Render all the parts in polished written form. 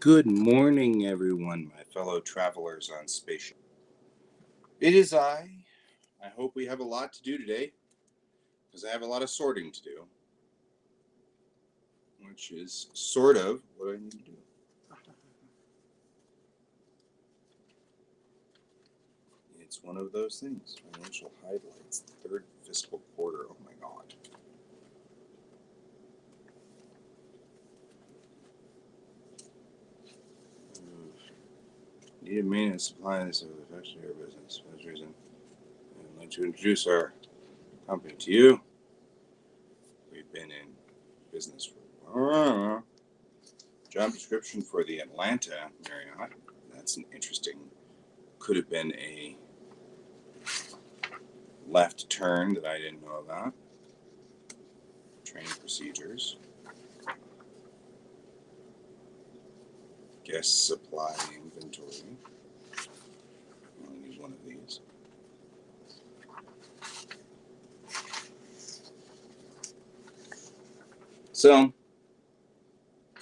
Good morning, everyone, my fellow travelers on spaceship. It is I. I hope we have a lot to do today, because I have a lot of sorting to do, which is sort of what I need to do. It's one of those things. Financial highlights, the third fiscal quarter. Oh my God. Needed maintenance supplies of the affection of your business. For this reason, I'd like to introduce our company to you. We've been in business for job description for the Atlanta Marriott. That's an interesting. Could have been a left turn that I didn't know about. Training procedures. Guest supply inventory. I'll use one of these. So,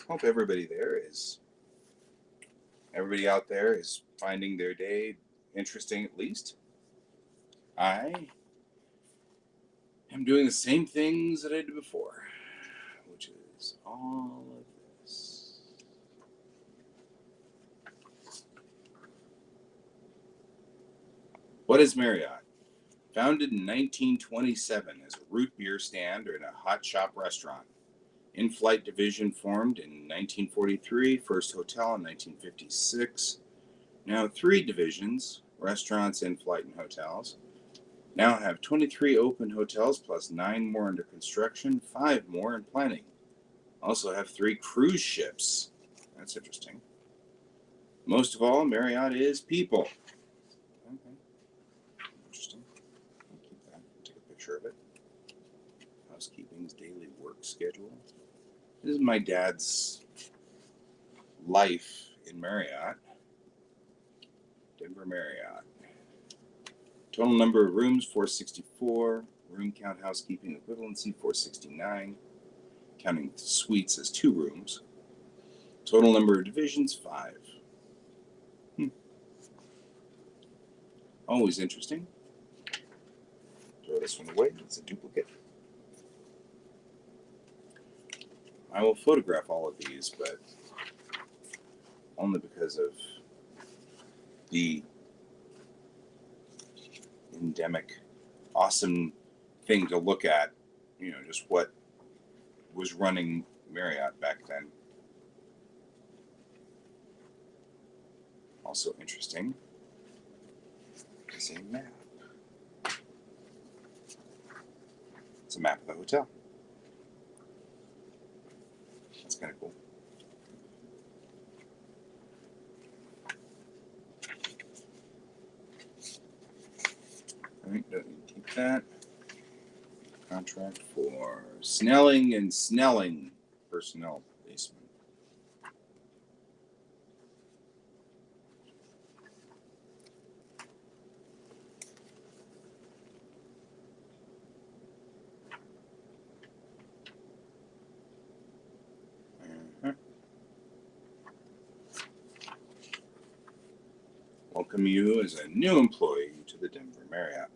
hope everybody out there is finding their day interesting at least. I am doing the same things that I did before, which is all of this. What is Marriott? Founded in 1927 as a root beer stand and a hot shop restaurant. In-flight division formed in 1943, first hotel in 1956. Now 3 divisions, restaurants, in-flight, and hotels. Now have 23 open hotels plus 9 more under construction, 5 more in planning. Also have 3 cruise ships. That's interesting. Most of all, Marriott is people. Okay. Interesting. I'll keep that. Take a picture of it. Housekeeping's daily work schedule. This is my dad's life in Marriott. Denver Marriott. Total number of rooms, 464. Room count, housekeeping equivalency, 469. Counting suites as 2 rooms. Total number of divisions, 5. Always interesting. Throw this one away. It's a duplicate. I will photograph all of these, but only because of the endemic, awesome thing to look at, just what was running Marriott back then. Also interesting is a map. It's a map of the hotel. That's kind of cool. All right, don't need to keep that. Contract for Snelling and Snelling personnel placement. Welcome you as a new employee to the Denver Marriott.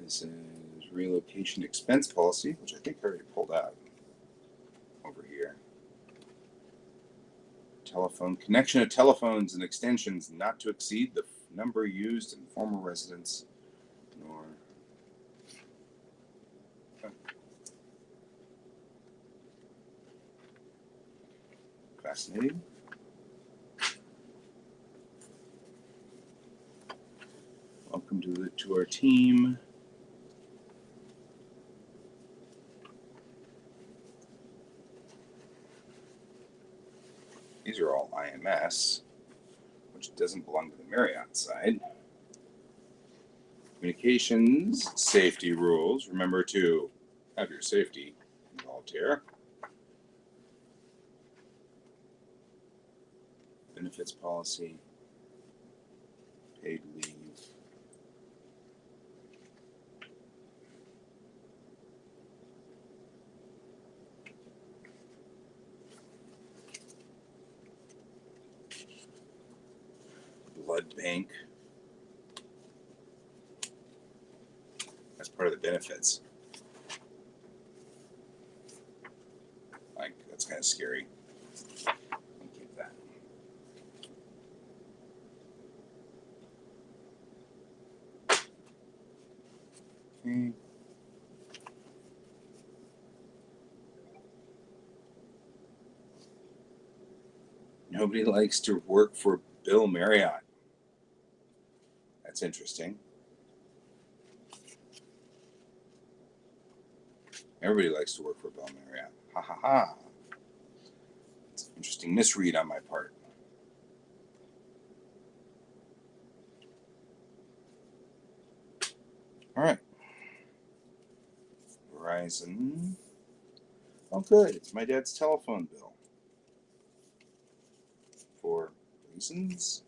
This is relocation expense policy, which I think I already pulled out over here. Telephone connection of telephones and extensions not to exceed the number used in former residence nor fascinating. Welcome to our team. These are all IMS, which doesn't belong to the Marriott side. Communications, safety rules. Remember to have your safety involved here. Benefits policy. Paid leave. Blood bank. That's part of the benefits. Like, that's kind of scary. I'll keep that. Okay. Nobody likes to work for Bill Marriott. That's interesting. Everybody likes to work for Bill Marriott. Ha ha ha. It's an interesting misread on my part. All right. Verizon. Oh, good. It's my dad's telephone bill. For reasons.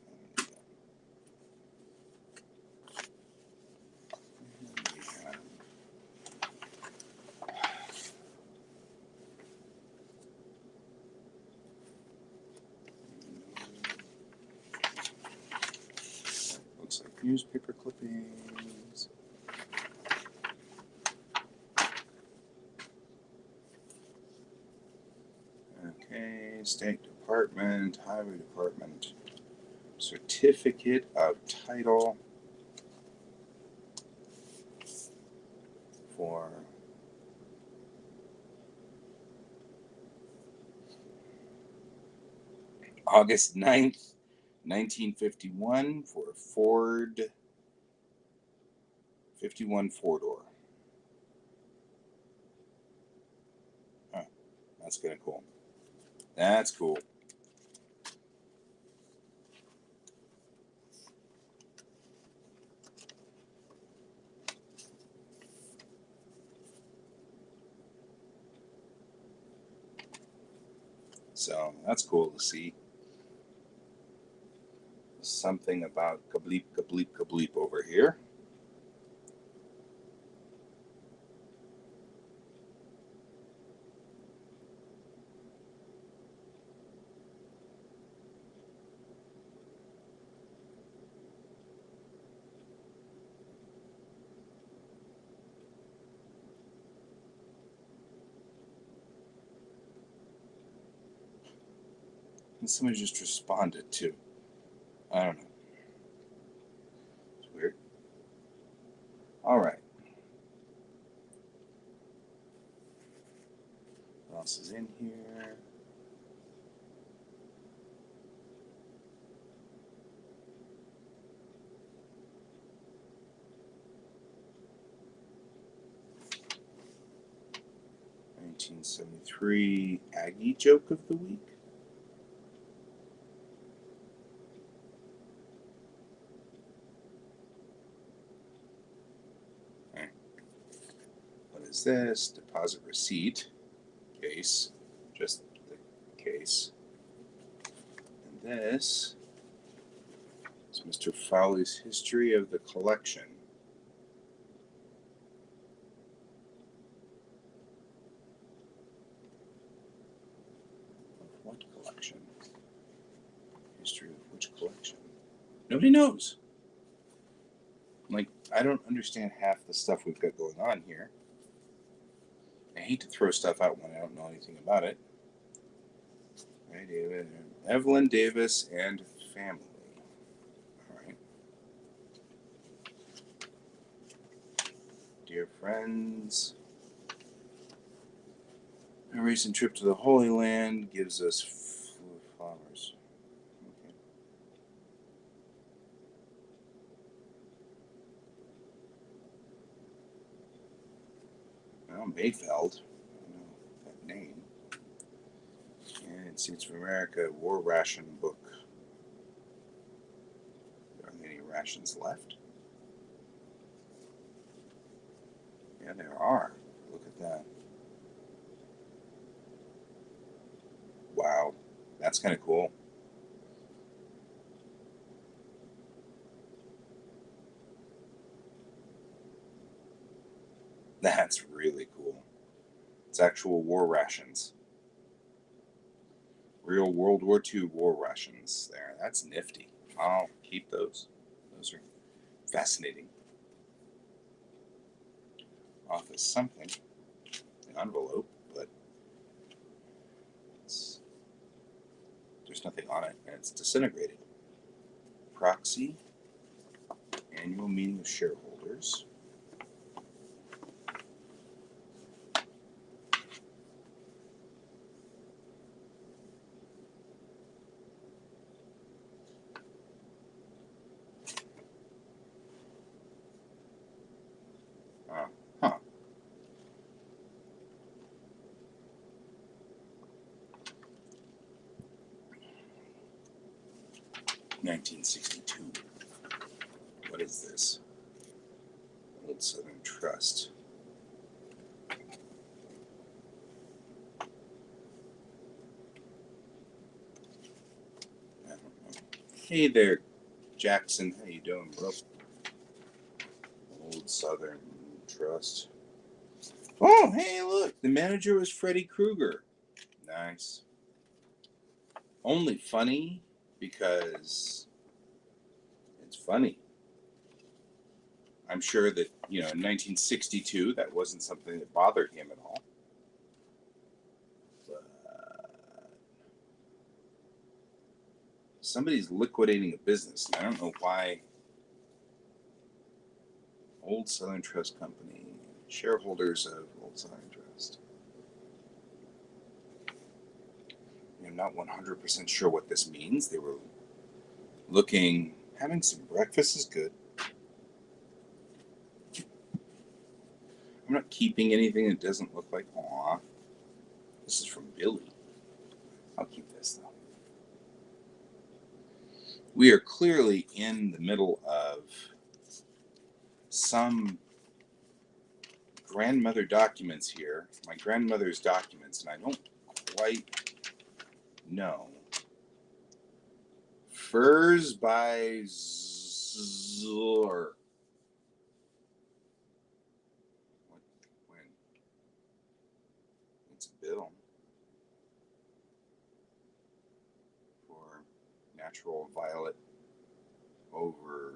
Looks like newspaper clippings. Okay, State Department, Highway Department, Certificate of Title for August 9th, 1951 for a Ford 51 four-door. Huh, that's kind of cool. That's cool. So that's cool to see. Something about kableep, kableep, kableep over here. And somebody just responded to. I don't know. It's weird. All right. What else is in here? $1973 Aggie joke of the week. Okay. What is this? Deposit receipt. Case. Just the case. And this is Mr. Fowley's history of the collection. Of what collection? History of which collection? Nobody knows. Like, I don't understand half the stuff we've got going on here. I hate to throw stuff out when I don't know anything about it. Right, David, Evelyn Davis and family. All right. Dear friends, a recent trip to the Holy Land gives us flowers. Okay. Well, Mayfeld. I don't know that name. United States of America War Ration Book. Are there any rations left? Yeah, there are. Look at that. Wow, that's kind of cool. That's really cool. It's actual war rations. Real World War II war rations there. That's nifty. I'll keep those. Those are fascinating. Office something. An envelope, but there's nothing on it, and it's disintegrated. Proxy. Annual meeting of shareholders. Huh. 1962. What is this? Old Southern Trust. I don't know. Hey there, Jackson. How you doing, bro? Old Southern Trust. Oh, hey, look. The manager was Freddy Krueger. Nice. Only funny because it's funny. I'm sure that, in 1962, that wasn't something that bothered him at all. But somebody's liquidating a business, and I don't know why. Old Southern Trust Company, shareholders of Old Southern Trust. I'm not 100% sure what this means. They were having some breakfast is good. I'm not keeping anything that doesn't look like, aw. This is from Billy. I'll keep this, though. We are clearly in the middle of some grandmother documents here. My grandmother's documents, and I don't quite know. Furs by Zor. When? It's a bill for natural violet over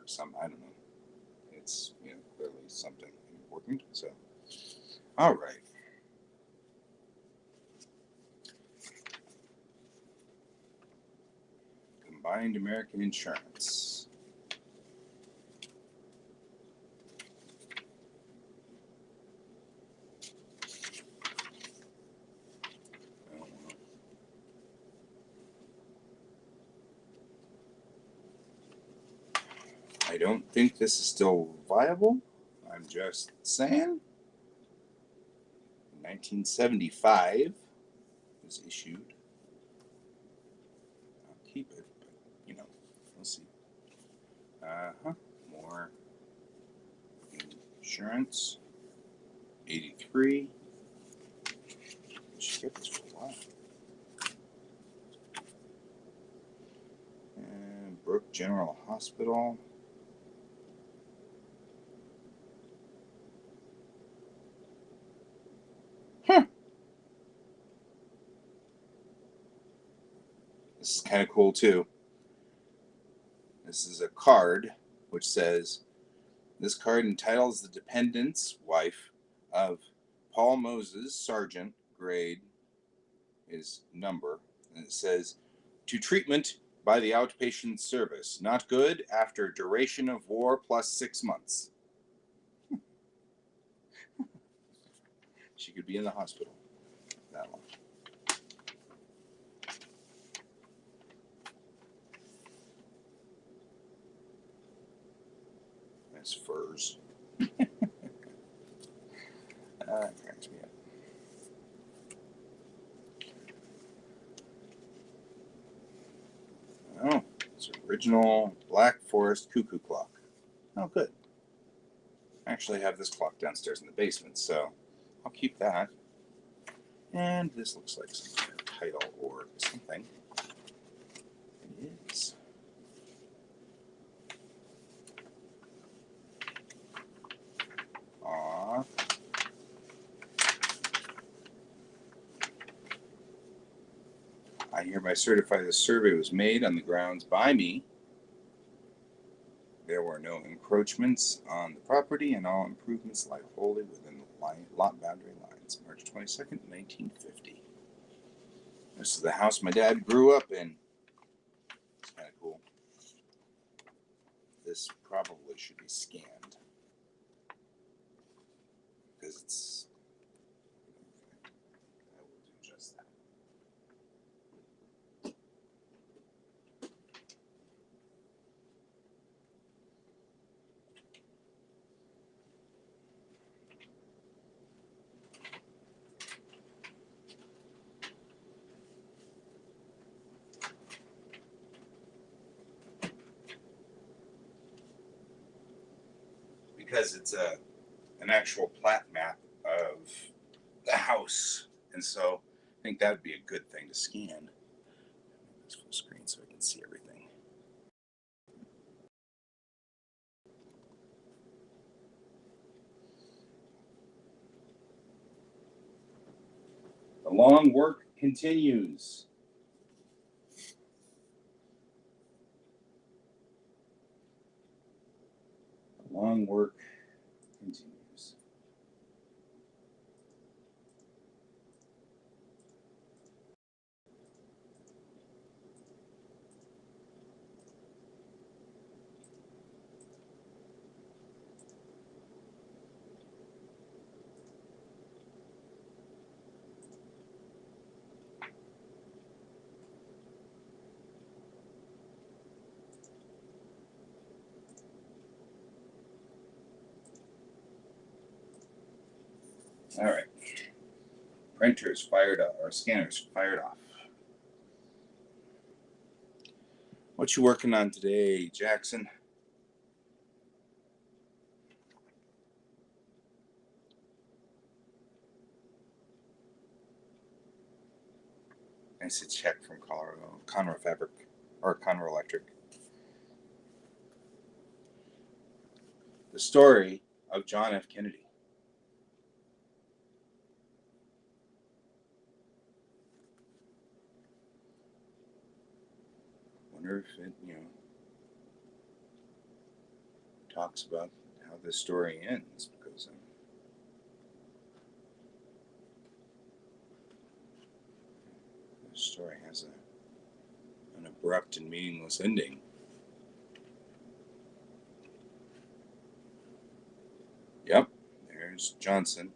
some, I don't know. It's clearly something important. So, all right. Combined American Insurance. I don't think this is still viable. I'm just saying. 1975 was issued. I'll keep it, but we'll see. More insurance. 83. Should get this for a while. And Brook General Hospital. This is kind of cool too. This is a card which says, this card entitles the dependent's wife of Paul Moses, Sergeant, grade, his number, and it says, to treatment by the outpatient service. Not good after duration of war plus 6 months. She could be in the hospital that long. Nice furs. Cracks me up. Oh, it's original Black Forest cuckoo clock. Oh, good. I actually have this clock downstairs in the basement, so I'll keep that. And this looks like some kind of title or something. It is. I hereby certify this survey was made on the grounds by me. There were no encroachments on the property, and all improvements lie wholly within the lot boundary lines. March 22nd, 1950. This is the house my dad grew up in. It's kind of cool. This probably should be scanned because it's. I will do just that. Because it's an actual plat map of the house, and so I think that would be a good thing to scan. It's full screen so I can see everything. The long work continues. The long work continues. All right. Printers fired up, or scanners fired off. What you working on today, Jackson? Nice check from Colorado, Conroe Fabric, or Conroe Electric. The story of John F. Kennedy. Wonder if it, talks about how this story ends, because this story has an abrupt and meaningless ending. Yep, there's Johnson.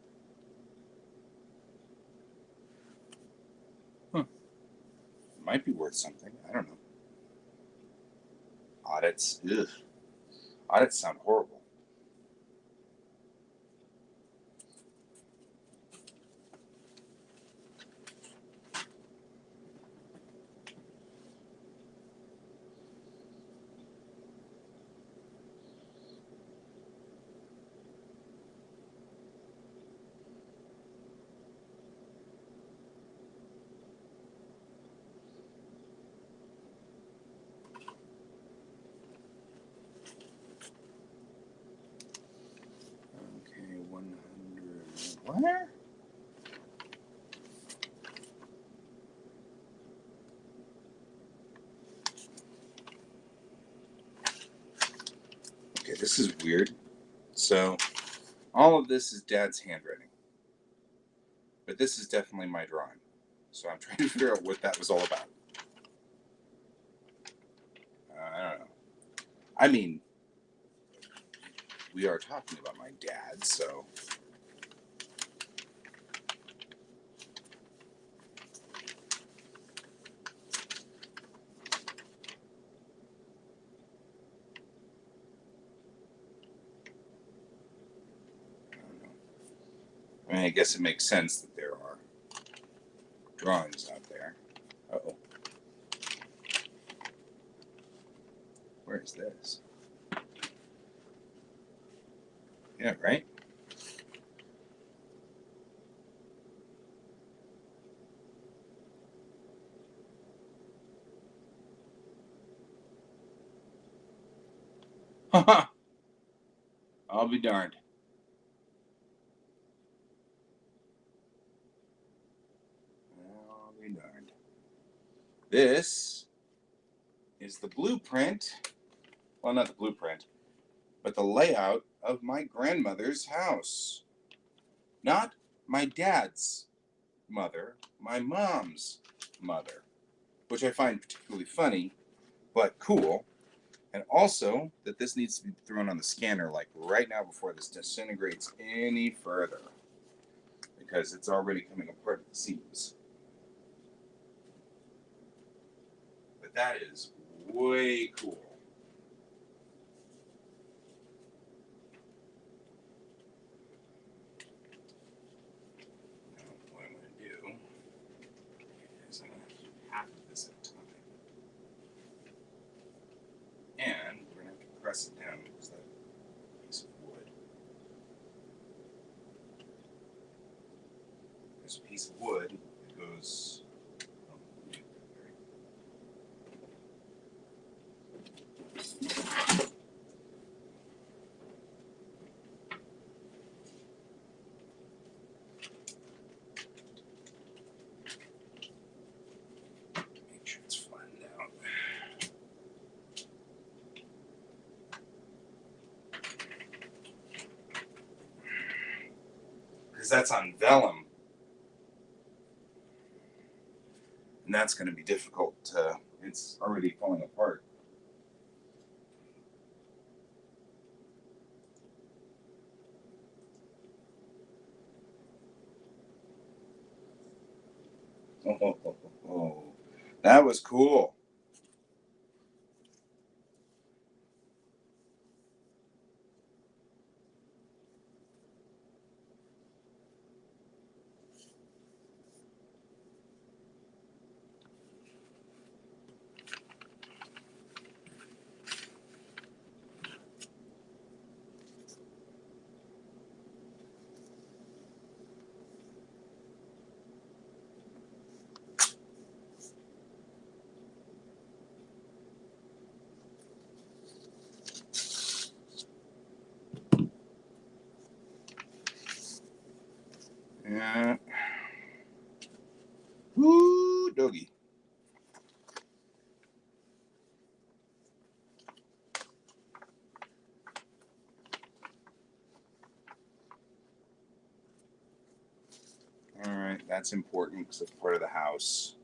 Huh. Might be worth something. I don't know. Audits. Ugh. Audits sound horrible. Okay, 100. What? Okay, this is weird. So, all of this is Dad's handwriting. But this is definitely my drawing. So I'm trying to figure out what that was all about. I don't know. I mean, we are talking about my dad, so. I don't know. I mean, I guess it makes sense that there are drawings out there. Uh-oh. Where is this? Yeah, right? Haha! I'll be darned. I'll be darned. This is the blueprint, well, not the blueprint, but the layout of my grandmother's house. Not my dad's mother, my mom's mother, which I find particularly funny, but cool. And also that this needs to be thrown on the scanner like right now before this disintegrates any further, because it's already coming apart at the seams. But that is way cool. Now, what I'm going to do is I'm going to do half of this at a time. And we're going to have to press it down because that piece of wood. There's a piece of wood that goes. Make sure it's flattened out. Because that's on vellum. And that's going to be difficult to, it's already falling apart. Oh, that was cool. Yeah. Woo, doggy. All right, that's important because it's part of the house.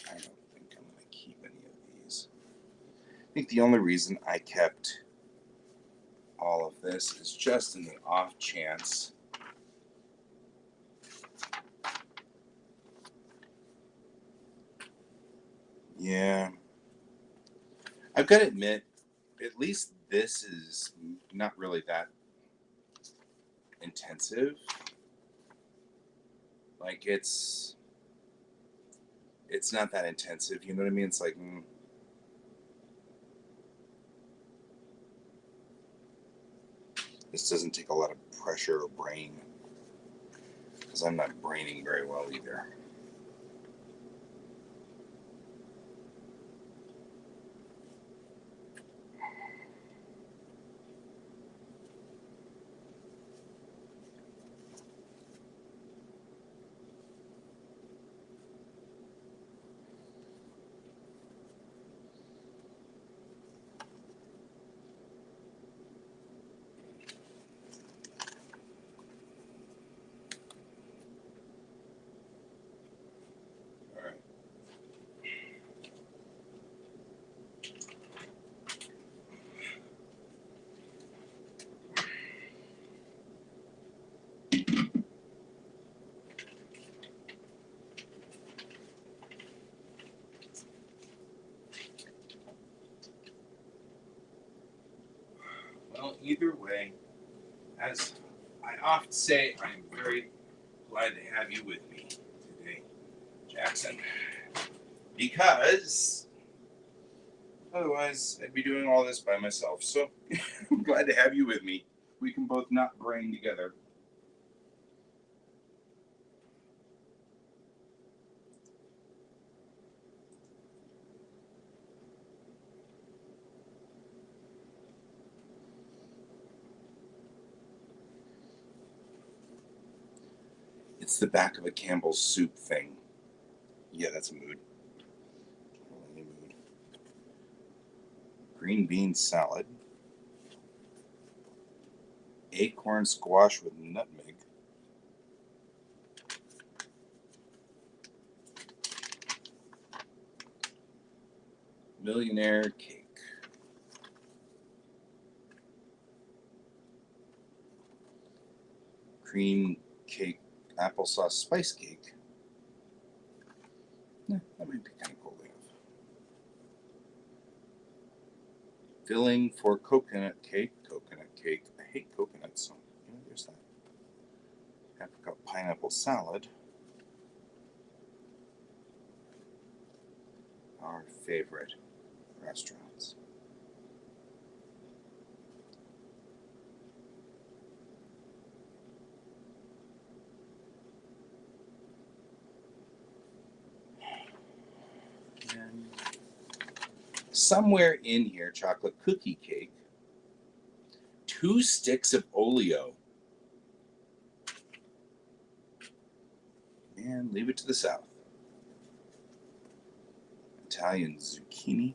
I don't think I'm going to keep any of these. I think the only reason I kept all of this is just in the off chance. Yeah. I've got to admit, at least this is not really that intensive. Like it's not that intensive, you know what I mean? It's like this doesn't take a lot of pressure or brain, because I'm not braining very well either. All right. Well, either way, as I often say, I'm very glad to have you with me today, Jackson, because otherwise I'd be doing all this by myself. So I'm glad to have you with me. We can both not brain together. It's the back of a Campbell's soup thing. Yeah, that's a mood. Totally a mood. Green bean salad. Acorn squash with nutmeg. Millionaire cake. Cream cake, applesauce spice cake. That might be kind of cool to have. Filling for coconut cake. Coconut cake. I hate coconuts, so there's that. Apricot pineapple salad. Our favorite restaurants. And somewhere in here, chocolate cookie cake. 2 sticks of Oleo. And leave it to the south. Italian zucchini.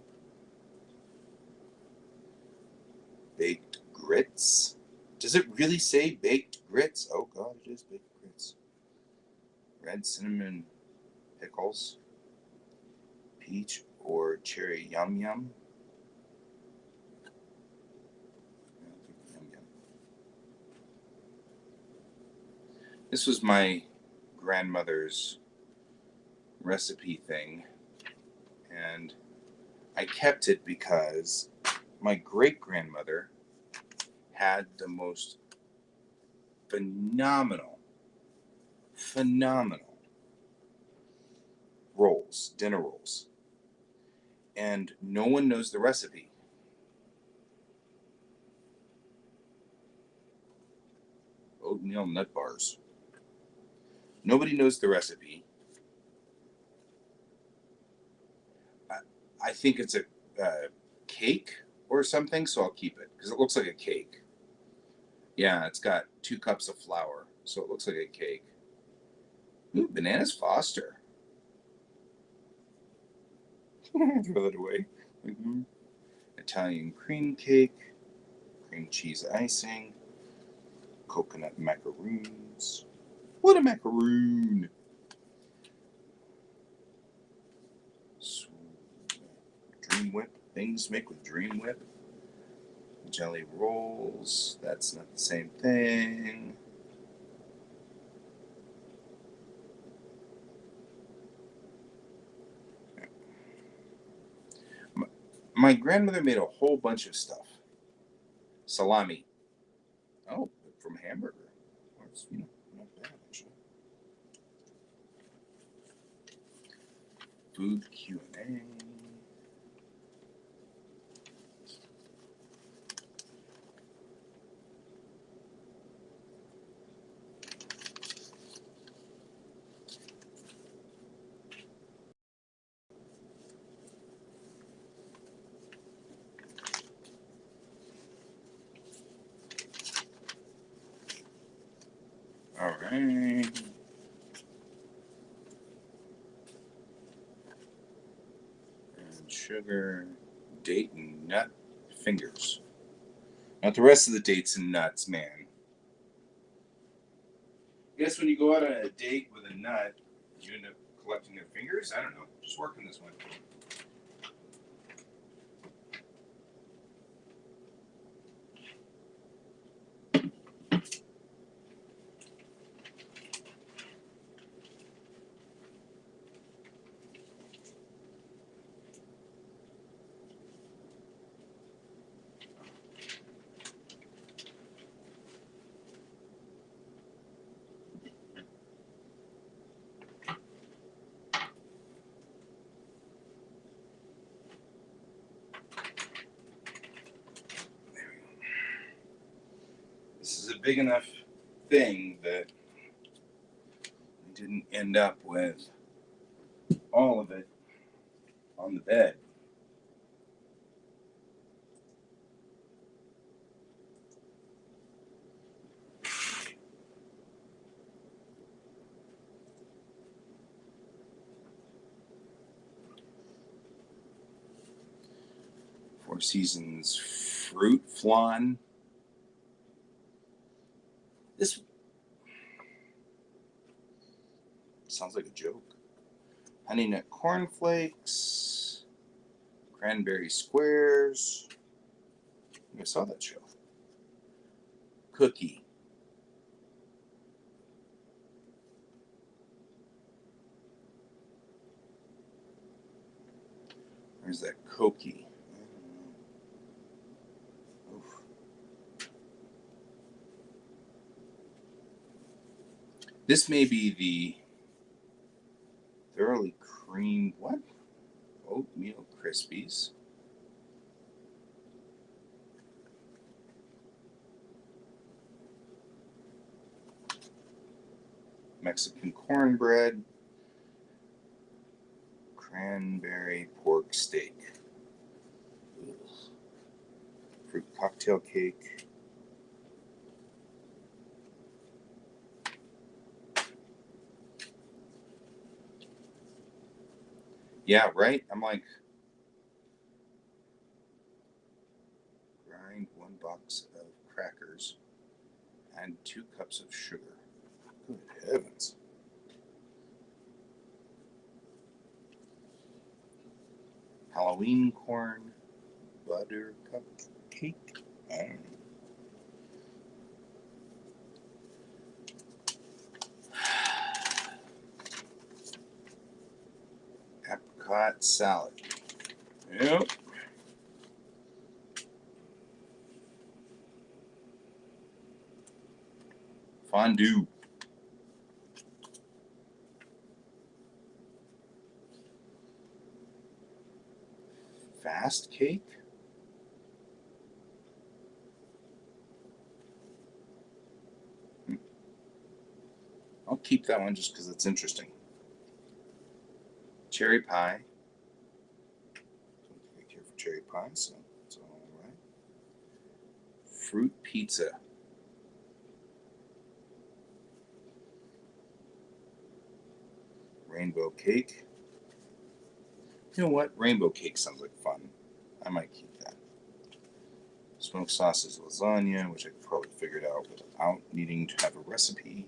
Baked grits. Does it really say baked grits? Oh god, it is baked grits. Red cinnamon pickles. Peach or cherry yum yum. Yum yum. This was my grandmother's recipe thing, and I kept it because my great grandmother had the most phenomenal rolls, dinner rolls, and no one knows the recipe. Oatmeal nut bars. Nobody knows the recipe. I think it's a cake or something, so I'll keep it because it looks like a cake. Yeah, it's got 2 cups of flour, so it looks like a cake. Ooh, bananas Foster. Throw that away. Mm-hmm. Italian cream cake, cream cheese icing, coconut macaroons. What a macaroon! Dream Whip, things make with Dream Whip. Jelly rolls, that's not the same thing. My grandmother made a whole bunch of stuff. Salami. Oh, from hamburger. It's, not bad, actually. Food Q&A. All right. And sugar, date, and nut fingers. Not the rest of the dates and nuts, man. I guess when you go out on a date with a nut, you end up collecting their fingers? I don't know. Just working this one. This is a big enough thing that we didn't end up with all of it on the bed. Four Seasons fruit flan. This sounds like a joke. Honey Nut Cornflakes. Cranberry Squares. I saw that show. Cookie. Where's that Cokie? Oof. This may be the thoroughly creamed, what? Oatmeal Krispies. Mexican cornbread. Cranberry pork steak. Ugh. Fruit cocktail cake. Yeah, right? I'm like, grind 1 box of crackers, add 2 cups of sugar. Good heavens. Halloween corn butter cupcake. Apricot salad. Yep. Fondue. Fast cake. I'll keep that one just because it's interesting. Cherry pie. Don't think I care for cherry pie, so it's all right. Fruit pizza. Rainbow cake. You know what? Rainbow cake sounds like fun. I might keep that. Smoked sausage lasagna, which I could probably figure it out without needing to have a recipe.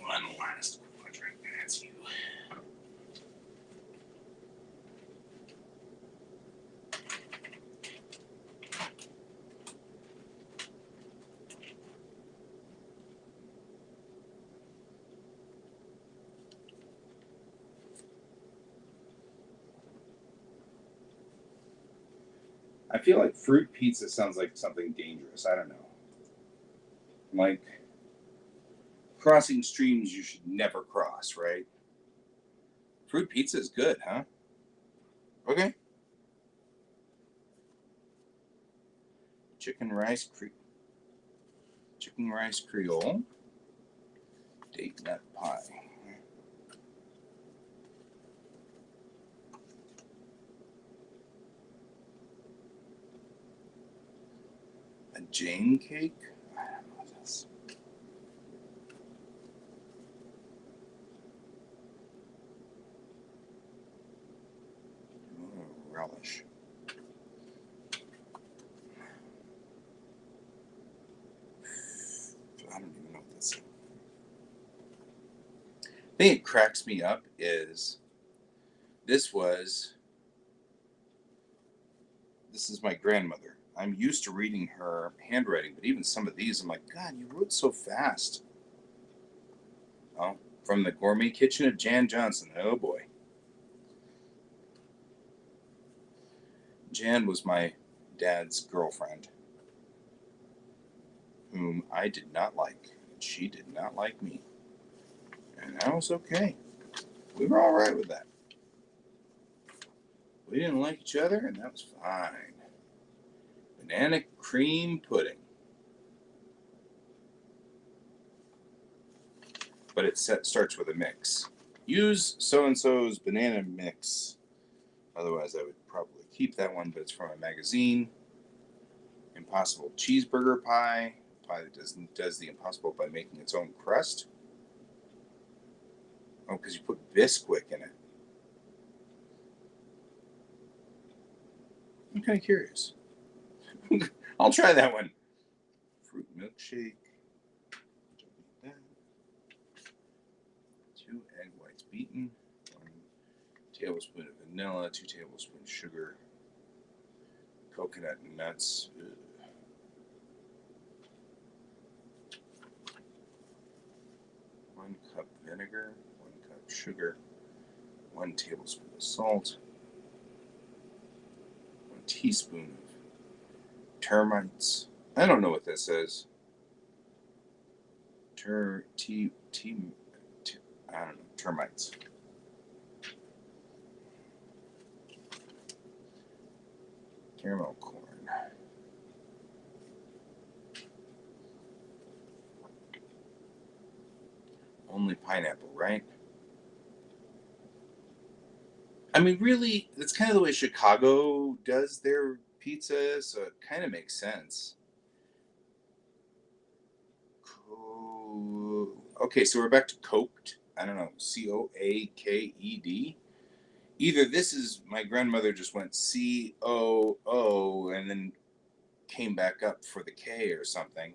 One last quadrant, that's you. I feel like fruit pizza sounds like something dangerous. I don't know. Like crossing streams you should never cross, right? Fruit pizza is good, huh? Okay. Chicken rice Creole. Date nut pie. A Jane cake. I don't know what this. Relish. I don't even know what this is. The thing that cracks me up is this is my grandmother. I'm used to reading her handwriting, but even some of these, I'm like, God, you wrote so fast. Oh, from the Gourmet Kitchen of Jan Johnson. Oh boy. Jan was my dad's girlfriend, whom I did not like. She did not like me. And that was okay. We were all right with that. We didn't like each other, and that was fine. Banana cream pudding. But it starts with a mix. Use so-and-so's banana mix. Otherwise, I would probably keep that one, but it's from a magazine. Impossible cheeseburger pie. pie that does the impossible by making its own crust. Oh, because you put Bisquick in it. I'm kind of curious. I'll try that one. Fruit milkshake. 2 egg whites beaten. 1 tablespoon of vanilla. 2 tablespoons sugar. Coconut and nuts. Ugh. 1 cup vinegar. 1 cup sugar. 1 tablespoon of salt. 1 teaspoon of termites. I don't know what this says. I don't know. Termites. Caramel corn. Only pineapple, right? I mean, really, that's kind of the way Chicago does their pizza, so it kind of makes sense. Okay, so we're back to coaked. I don't know, Coaked. Either this is my grandmother just went COO and then came back up for the K or something.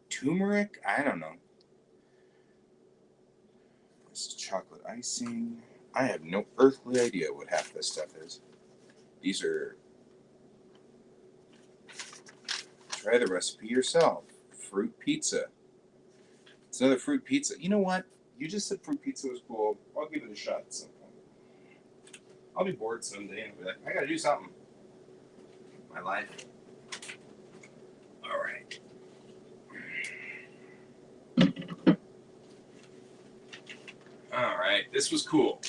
Turmeric? I don't know. This is chocolate icing. I have no earthly idea what half this stuff is. These are. Try the recipe yourself. Fruit pizza. It's another fruit pizza. You know what? You just said fruit pizza was cool. I'll give it a shot at some point. I'll be bored someday and be like, I gotta do something. My life. All right. All right. This was cool.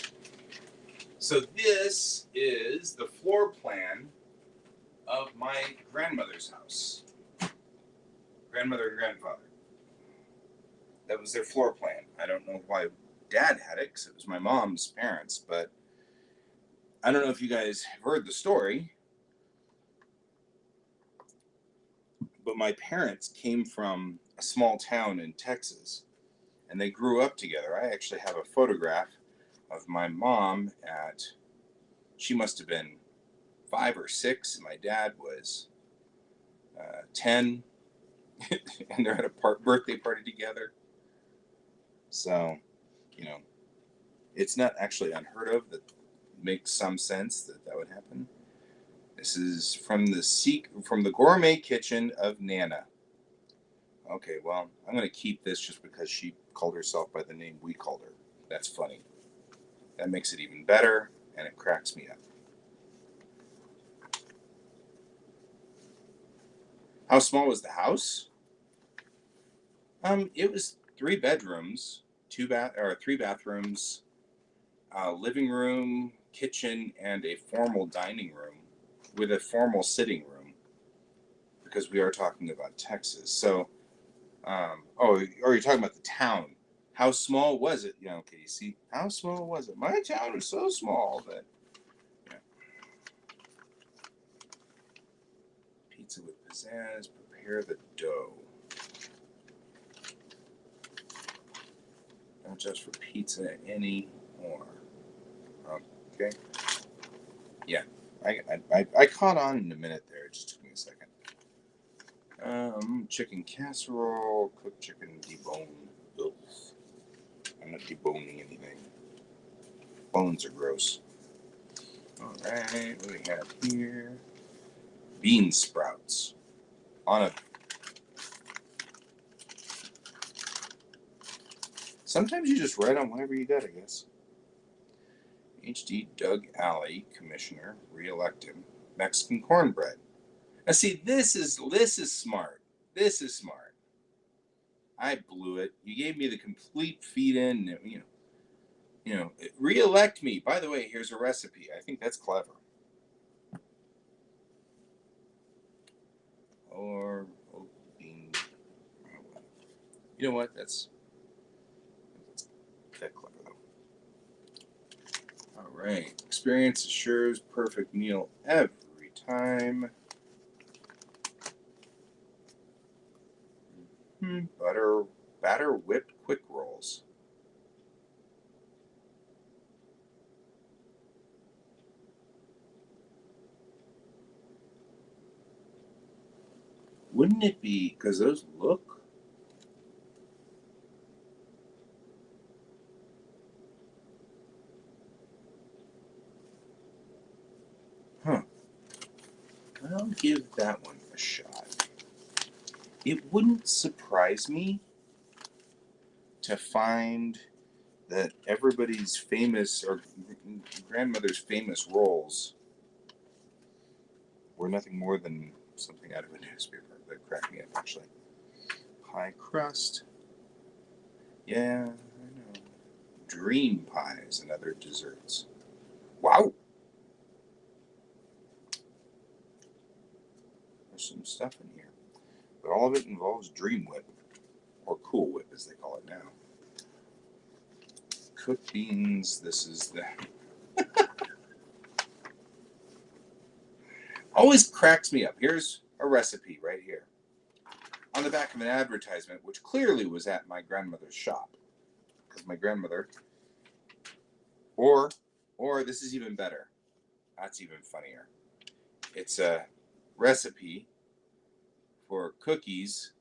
So this is the floor plan of my grandmother's house. Grandmother and grandfather. That was their floor plan. I don't know why Dad had it, because it was my mom's parents, but I don't know if you guys have heard the story, but my parents came from a small town in Texas, and they grew up together. I actually have a photograph of my mom she must have been 5 or 6, and my dad was 10, and they're at a birthday party together. So, it's not actually unheard of. That makes some sense that would happen. This is from the gourmet kitchen of Nana. Okay, well, I'm going to keep this just because she called herself by the name we called her. That's funny. That makes it even better, and it cracks me up. How small was the house? It was 3 bedrooms, 3 bathrooms, living room, kitchen, and a formal dining room with a formal sitting room, because we are talking about Texas. So, or you're talking about the town. How small was it? Okay, you see, how small was it? My town was so small that, yeah. Pizza with pizzazz, prepare the dough. Not just for pizza anymore. Okay. Yeah, I caught on in a minute there. It just took me a second. Chicken casserole, cooked chicken deboned. Ugh. I'm not deboning anything. Bones are gross. All right, what do we have here? Bean sprouts on a. Sometimes you just write on whatever you got, I guess. H.D. Doug Alley, commissioner, re-elect him. Mexican cornbread. Now, see, this is smart. This is smart. I blew it. You gave me the complete feed in. Re-elect me. By the way, here's a recipe. I think that's clever. Or bean. You know what? That's that clever though. All right. Experience assures perfect meal every time. Batter whipped quick rolls. Wouldn't it be, because those look... Huh. I'll give that one a shot. It wouldn't surprise me to find that everybody's famous, or grandmother's famous rolls were nothing more than something out of a newspaper. That cracked me up, actually. Pie crust. Yeah, I know. Dream pies and other desserts. Wow! There's some stuff in here. But all of it involves Dream Whip, or Cool Whip as they call it now. Cooked beans, this is the... Always cracks me up. Here's a recipe right here. On the back of an advertisement, which clearly was at my grandmother's shop. Because my grandmother... Or this is even better. That's even funnier. It's a recipe for cookies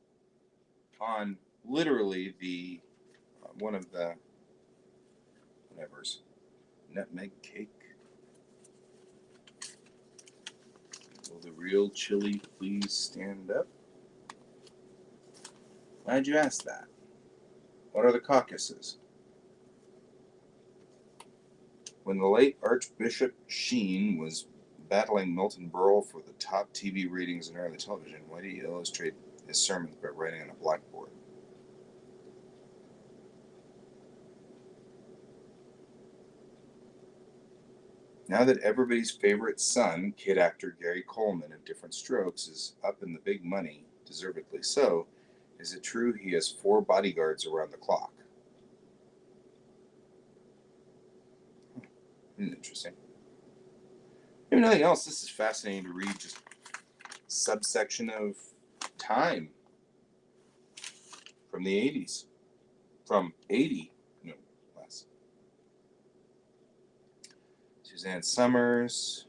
on literally the one of the whatever's nutmeg cake. Will the real chili please stand up? Why'd you ask that? What are the caucuses? When the late Archbishop Sheen was battling Milton Berle for the top TV ratings in early television, why did he illustrate his sermons by writing on a blackboard? Now that everybody's favorite son, kid actor Gary Coleman of Different Strokes, is up in the big money, deservedly so, is it true he has 4 bodyguards around the clock? Interesting. If nothing else, this is fascinating to read. Just subsection of time from the 80s. From 80, no less. Suzanne Summers.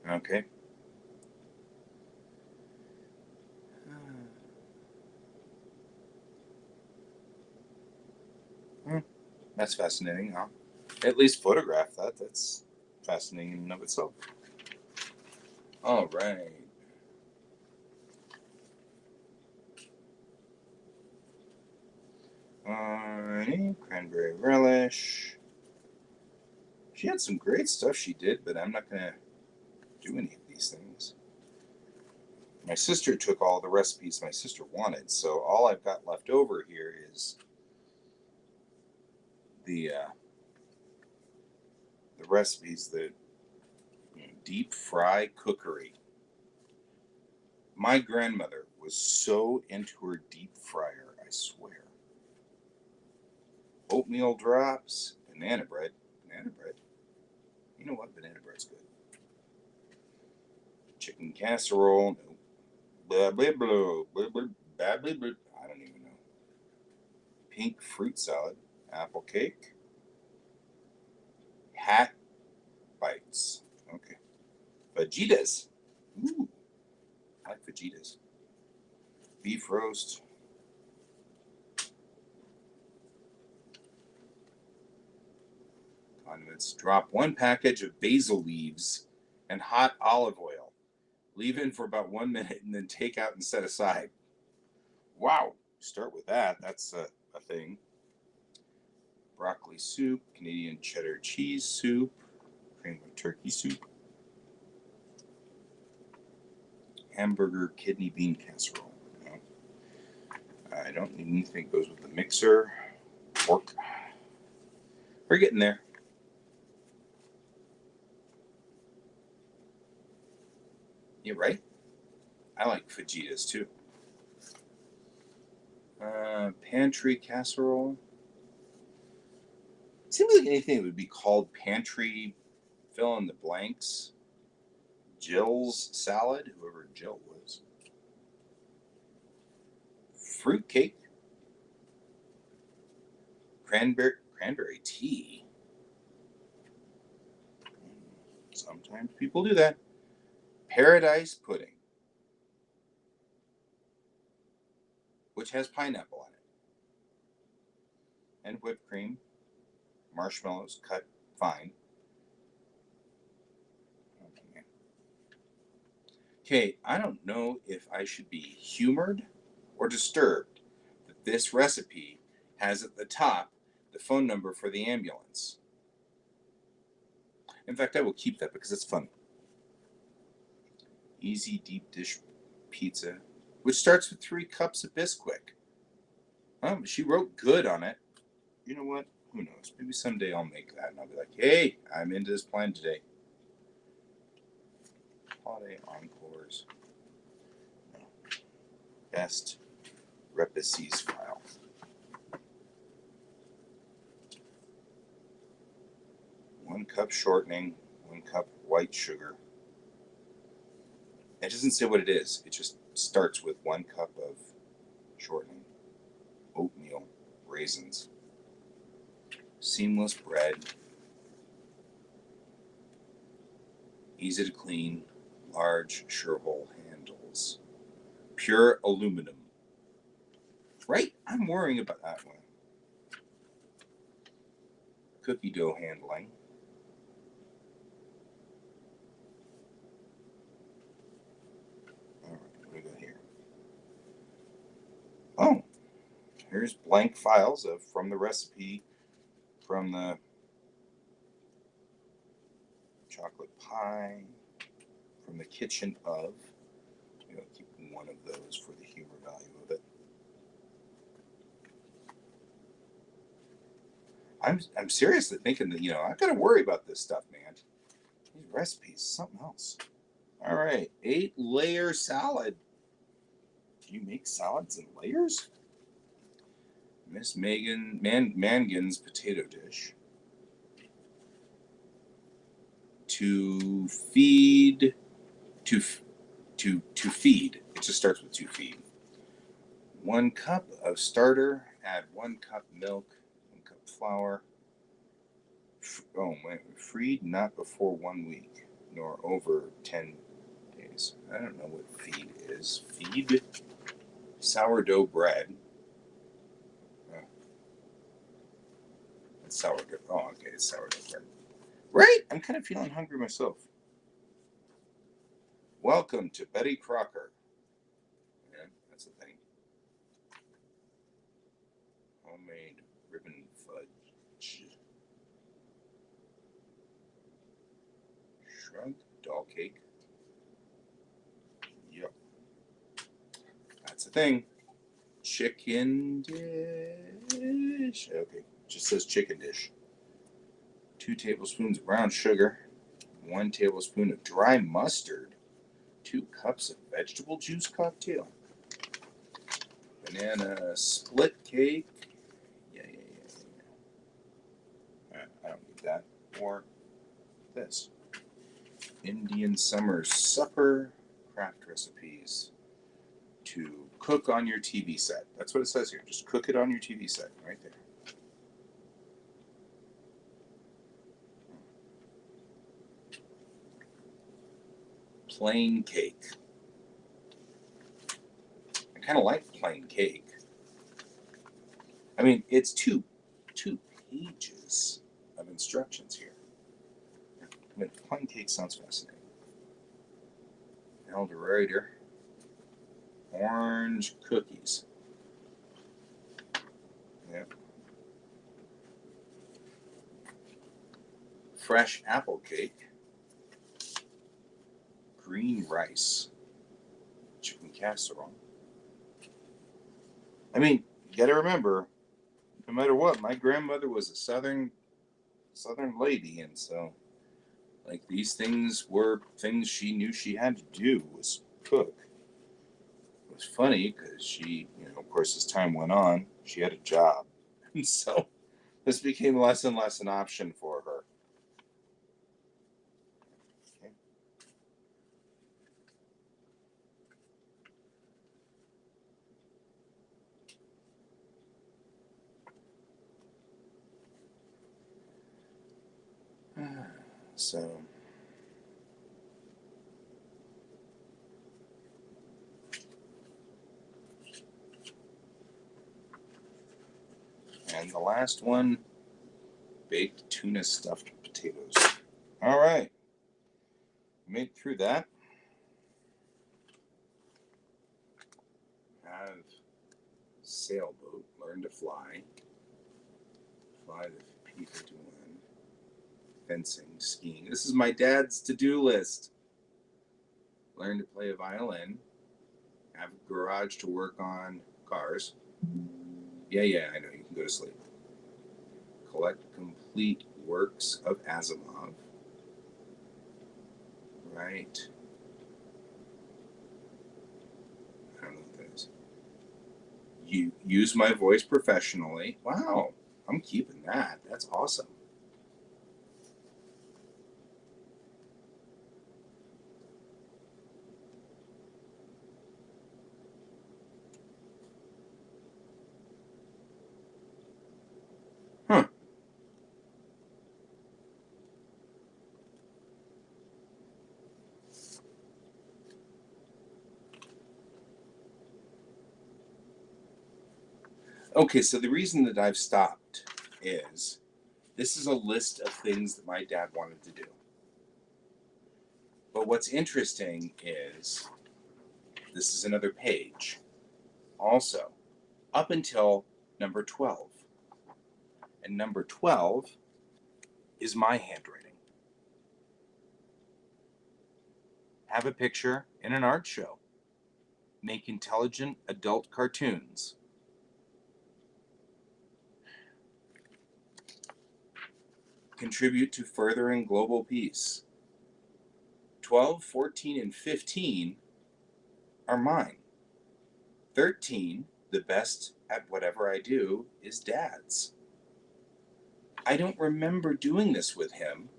Okay. That's fascinating, huh? At least photograph that. That's fascinating in and of itself. All right. Cranberry relish. She had some great stuff she did, but I'm not going to do any of these things. My sister took all the recipes my sister wanted, so all I've got left over here is the recipes that deep fry cookery. My grandmother was so into her deep fryer, I swear. Oatmeal drops, banana bread. Banana bread. You know what? Banana bread's good. Chicken casserole. No. Blah, blah, blah, blah, blah, blah, blah, blah. I don't even know. Pink fruit salad. Apple cake. Hat bites. Okay. Fajitas. Ooh. I like fajitas. Beef roast. Condiments. Drop 1 package of basil leaves and hot olive oil. Leave in for about 1 minute and then take out and set aside. Wow. Start with that. That's a thing. Broccoli soup. Canadian cheddar cheese soup. Cream of turkey soup. Hamburger kidney bean casserole. No. I don't need anything that goes with the mixer. Pork. We're getting there. You're right. I like fajitas too. Pantry casserole. It seems like anything that would be called pantry, fill in the blanks. Jill's salad, whoever Jill was. Fruit cake. Cranberry tea. Sometimes people do that. Paradise pudding, which has pineapple on it, and whipped cream, marshmallows cut fine. Okay, I don't know if I should be humored or disturbed that this recipe has at the top the phone number for the ambulance. In fact, I will keep that because it's funny. Easy deep dish pizza, which starts with 3 cups of Bisquick. She wrote good on it. You know what? Who knows? Maybe someday I'll make that and I'll be like, hey, I'm into this plan today. Holiday Encores. No. Best recipes file. One cup shortening, 1 cup white sugar. It doesn't say what it is. It just starts with 1 cup of shortening, oatmeal, raisins, seamless bread, easy to clean, large sure-hole handles, pure aluminum. Right? I'm worrying about that one. Cookie dough handling. All right, what do we got here? Oh, here's blank files from the recipe from the chocolate pie, from the kitchen of. I'll keep one of those for the humor value of it. I'm seriously thinking that, I've got to worry about this stuff, man. These recipes, something else. All right, 8-layer salad. Do you make salads in layers? Miss Mangan's potato dish. To feed. It just starts with to feed. 1 cup of starter. Add 1 cup milk. 1 cup flour. Freed not before 1 week, nor over 10 days. I don't know what feed is. Feed sourdough bread. It's sourdough. Oh, okay, it's sourdough bread. Right? I'm kind of feeling hungry myself. Welcome to Betty Crocker. Yeah, that's the thing. Homemade ribbon fudge. Shrunk doll cake. Yep. That's the thing. Chicken dish. Okay, just says chicken dish. 2 tablespoons of brown sugar. 1 tablespoon of dry mustard. 2 cups of vegetable juice cocktail. Banana split cake. Yeah. I don't need that. Or this. Indian summer supper craft recipes to cook on your TV set. That's what it says here. Just cook it on your TV set right there. Plain cake. I kind of like plain cake. I mean, it's two pages of instructions here. I mean, plain cake sounds fascinating. Eldorado. Orange cookies. Yep. Fresh apple cake. Green rice. Chicken casserole. I mean, you got to remember, no matter what, my grandmother was a southern lady, and so like these things were things she knew she had to do was cook. was funny because she, of course, as time went on, she had a job. And so this became less and less an option for her. Okay. So, and the last one, baked tuna stuffed potatoes. All right. Made it through that. Have sailboat, learn to fly. Fly the people doing fencing, skiing. This is my dad's to-do list. Learn to play a violin. Have a garage to work on cars. Yeah, I know. You can go to sleep. Collect complete works of Asimov. Right. I don't know what that is. You use my voice professionally. Wow. I'm keeping that. That's awesome. Huh. Okay, so the reason that I've stopped is this is a list of things that my dad wanted to do. But what's interesting is this is another page. Also, up until number 12. And number 12 is my handwriting. Have a picture in an art show. Make intelligent adult cartoons. Contribute to furthering global peace. 12, 14, and 15 are mine. 13, the best at whatever I do, is Dad's. I don't remember doing this with him,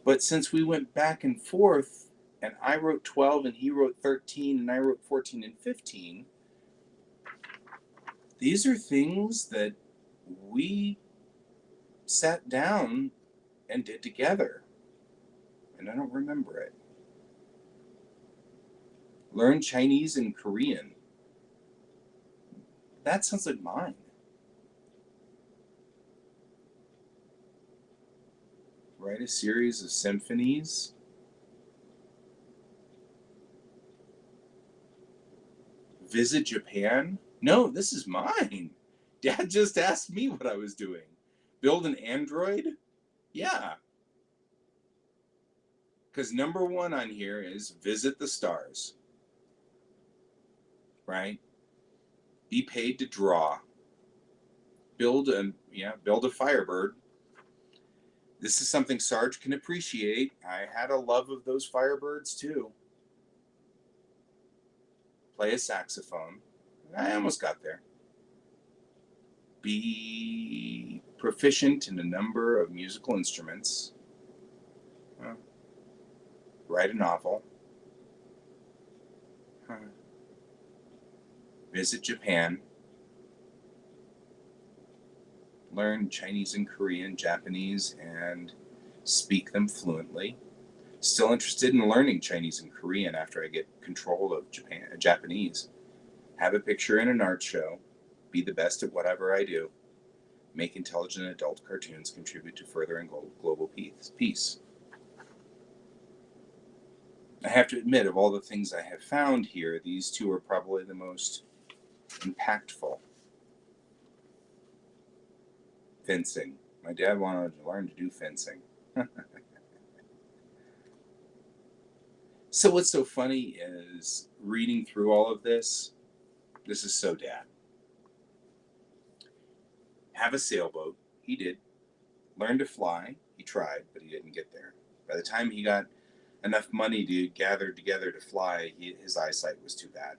but since we went back and forth, and I wrote 12 and he wrote 13 and I wrote 14 and 15, these are things that we sat down and did together. And I don't remember it. Learn Chinese and Korean. That sounds like mine. Write a series of symphonies. Visit Japan. No, this is mine. Dad just asked me what I was doing. Build an android? Yeah. Because number 1 on here is visit the stars. Right? Be paid to draw. Build a Firebird. This is something Sarge can appreciate. I had a love of those Firebirds too. Play a saxophone. I almost got there. Be proficient in a number of musical instruments. Write a novel. Visit Japan. Learn Chinese and Korean, Japanese, and speak them fluently. Still interested in learning Chinese and Korean after I get control of Japanese. Have a picture in an art show. Be the best at whatever I do. Make intelligent adult cartoons. Contribute to furthering global peace. I have to admit, of all the things I have found here, these two are probably the most impactful. Fencing. My dad wanted to learn to do fencing. So what's so funny is reading through all of this. This is so Dad. Have a sailboat. He did. Learn to fly. He tried, but he didn't get there. By the time he got enough money to gather together to fly, his eyesight was too bad.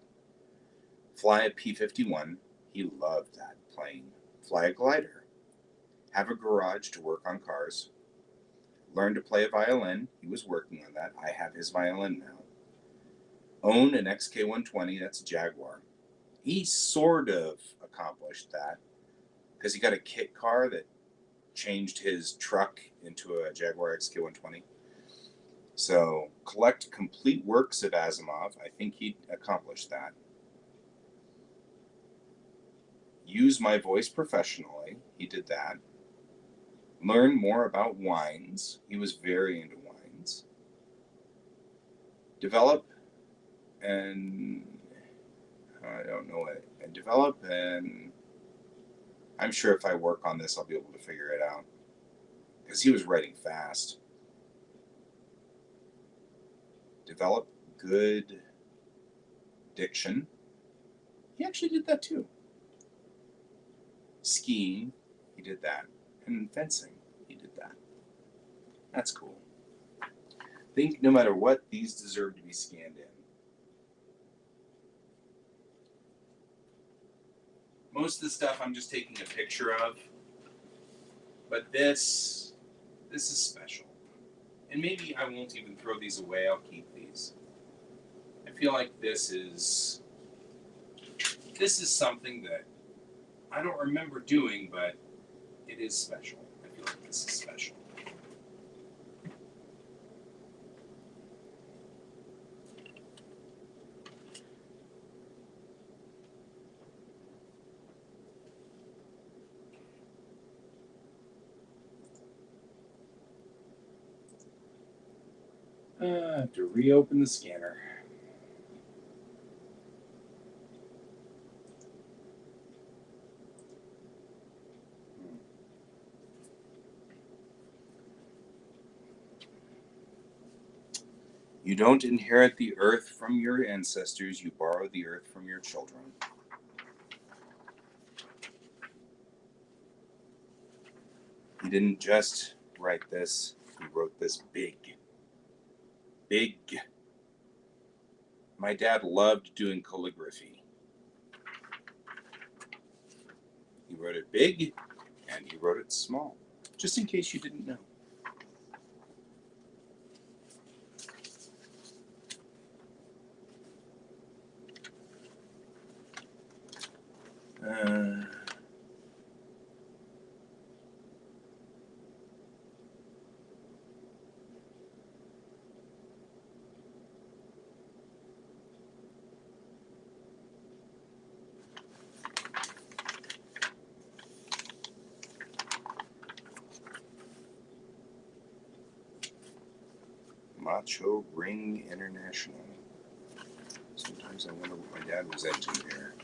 Fly a P-51. He loved that plane. Fly a glider. Have a garage to work on cars. Learn to play a violin. He was working on that. I have his violin now. Own an XK120. That's a Jaguar. He sort of accomplished that because he got a kit car that changed his truck into a Jaguar XK120. So collect complete works of Asimov. I think he accomplished that. Use my voice professionally. He did that. Learn more about wines. He was very into wines. Develop and I don't know it. And develop and I'm sure if I work on this, I'll be able to figure it out because he was writing fast. Develop good diction. He actually did that too. Skiing, he did that. And fencing, he did that. That's cool. Think no matter what, these deserve to be scanned in. Most of the stuff I'm just taking a picture of, but this is special. And maybe I won't even throw these away, I'll keep these. I feel like this is something that I don't remember doing, but it is special. I feel like this is special. I have to reopen the scanner. You don't inherit the earth from your ancestors, you borrow the earth from your children. He didn't just write this, he wrote this big. Big. My dad loved doing calligraphy. He wrote it big and he wrote it small, just in case you didn't know. Macho Ring International. Sometimes I wonder what my dad was into here.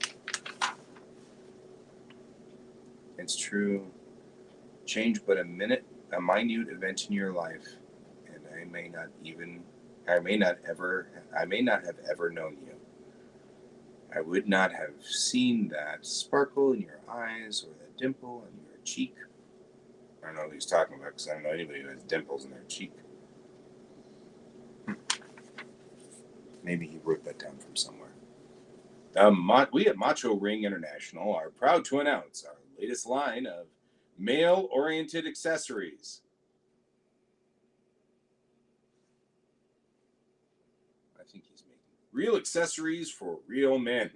It's true. Change but a minute, a minute event in your life, and I may not have ever known you. I would not have seen that sparkle in your eyes or that dimple in your cheek. I don't know who he's talking about because I don't know anybody who has dimples in their cheek. Maybe he wrote that down from somewhere. We at Macho Ring International are proud to announce our latest line of male-oriented accessories. I think he's making real accessories for real men.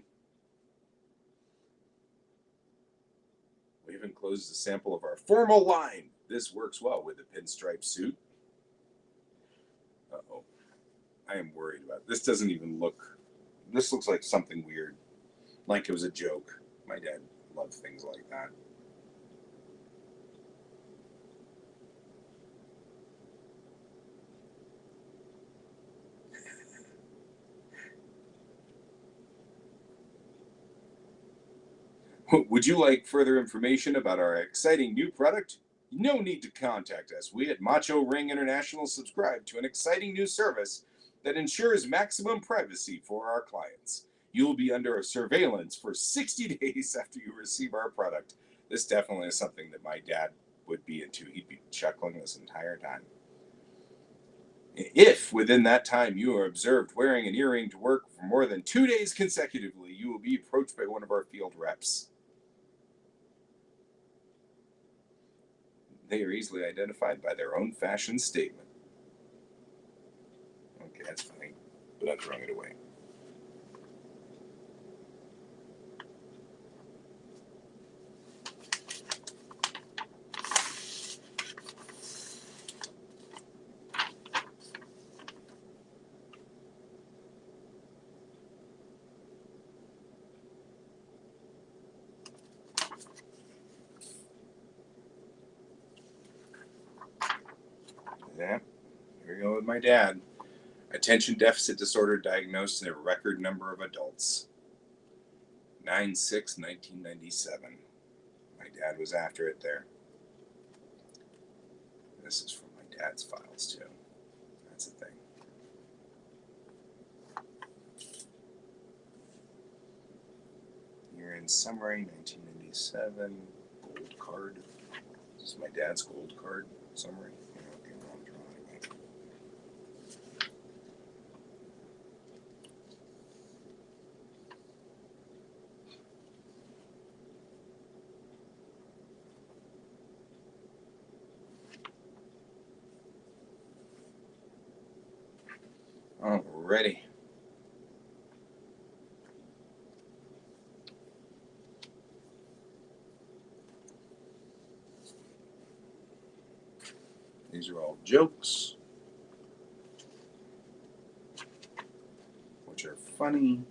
We have enclosed a sample of our formal line. This works well with a pinstripe suit. Uh-oh. I am worried about it. This doesn't even look... This looks like something weird. Like it was a joke. My dad loved things like that. Would you like further information about our exciting new product? No need to contact us. We at Macho Ring International subscribe to an exciting new service that ensures maximum privacy for our clients. You will be under surveillance for 60 days after you receive our product. This definitely is something that my dad would be into. He'd be chuckling this entire time. If within that time you are observed wearing an earring to work for more than 2 days consecutively, you will be approached by one of our field reps. They are easily identified by their own fashion statement. Okay, that's funny, but I'm throwing it away. Yeah, here we go with my dad. Attention deficit disorder diagnosed in a record number of adults. 9/6/1997. My dad was after it there. This is from my dad's files, too. That's the thing. Year in summary, 1997. Gold card. This is my dad's gold card summary. Okay, wrong drawing. Alrighty. These are all jokes, which are funny.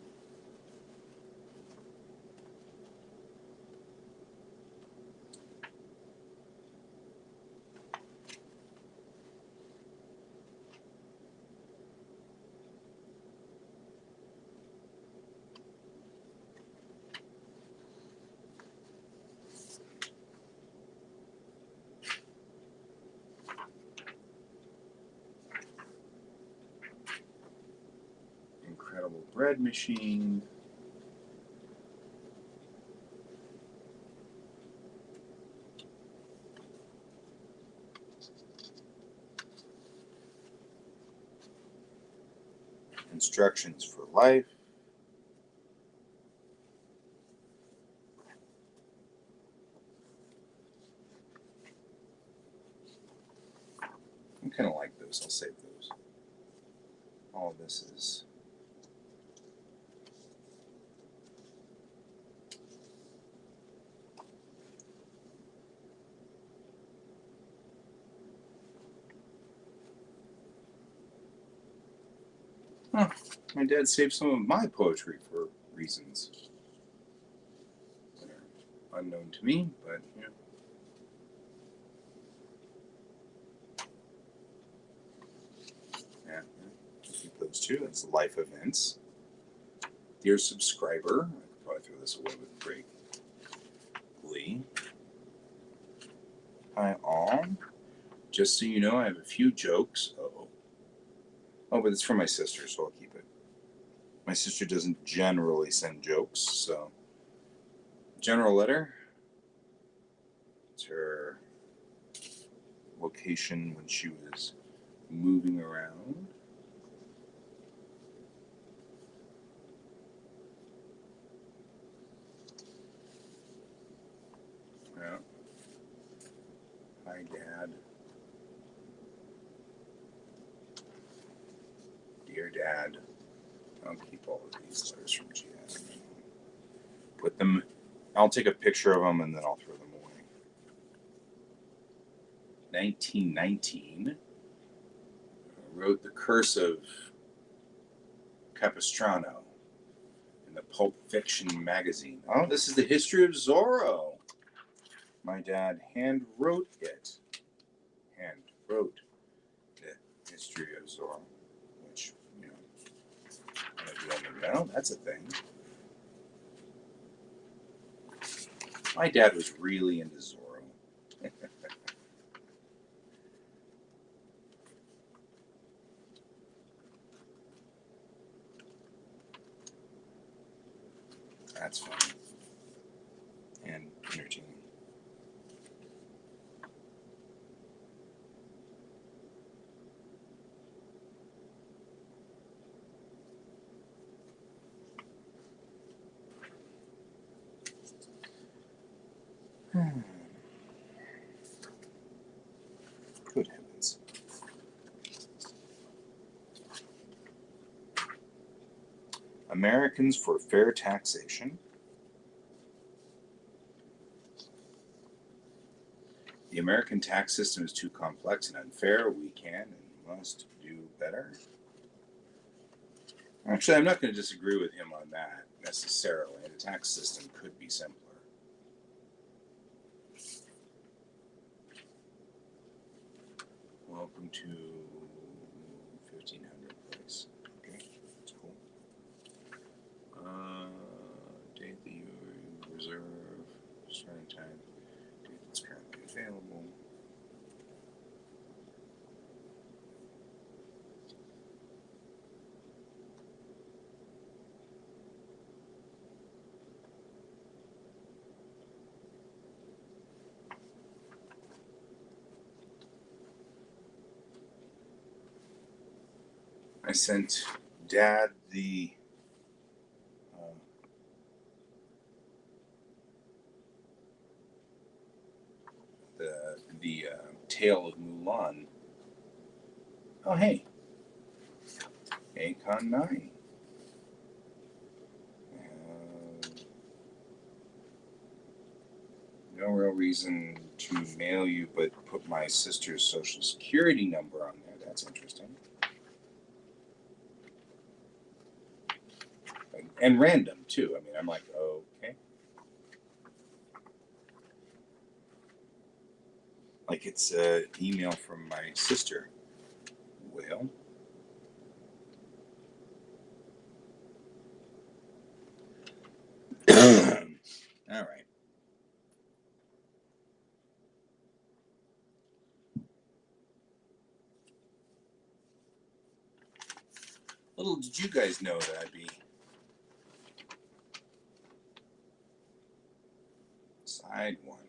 Incredible bread machine. Instructions for life. I kind of like those. I'll save those. All of this is my dad saved some of my poetry for reasons that are unknown to me, but yeah. Yeah, keep those two. That's life events. Dear subscriber, I could probably throw this away with great glee. Hi all. Just so you know, I have a few jokes. Oh, but it's from my sister, so I'll keep it. My sister doesn't generally send jokes, so general letter. It's her location when she was moving around. Yeah. Hi, Dad. Dear Dad. I'll keep all of these letters from Jan. Put them. I'll take a picture of them and then I'll throw them away. 1919. Wrote The Curse of Capistrano in the Pulp Fiction magazine. Oh, this is the history of Zorro. My dad hand wrote it. Hand wrote the history of Zorro, which, you know, I don't know. That's a thing. My dad was really into Zorro. That's funny and entertaining. Good heavens. Americans for Fair Taxation. The American tax system is too complex and unfair. We can and must do better. Actually, I'm not going to disagree with him on that necessarily. The tax system could be simpler. Welcome to 1500 place. Okay, that's cool. Date that you reserve, starting time, date that's currently available. I sent Dad the Tale of Mulan. Oh, hey, Acon 9. No real reason to mail you, but put my sister's social security number on there. That's interesting. And random, too. I mean, I'm like, okay. Like it's an email from my sister. Well, all right. Little did you guys know that I'd be side one.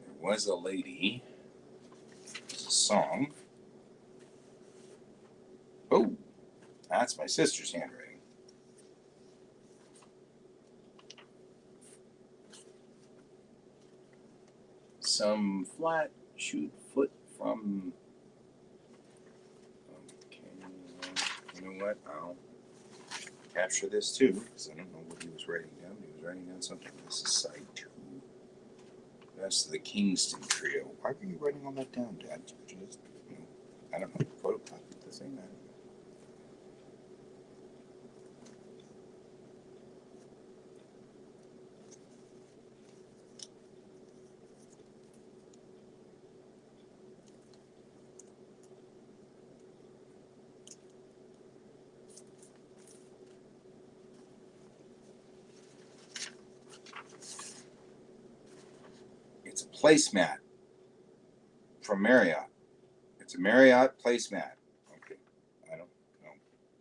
There was a lady. There's a song. Oh, that's my sister's handwriting. Some flat shoot foot from. Okay, you know what? I'll capture this too, because I don't know what he was writing down. He was writing down something. This is side 2. That's the Kingston Trio. Why were you writing all that down, Dad? Just, I don't know, photocopied the thing. I don't know. It's a placemat from Marriott. It's a Marriott placemat. Okay, I don't know,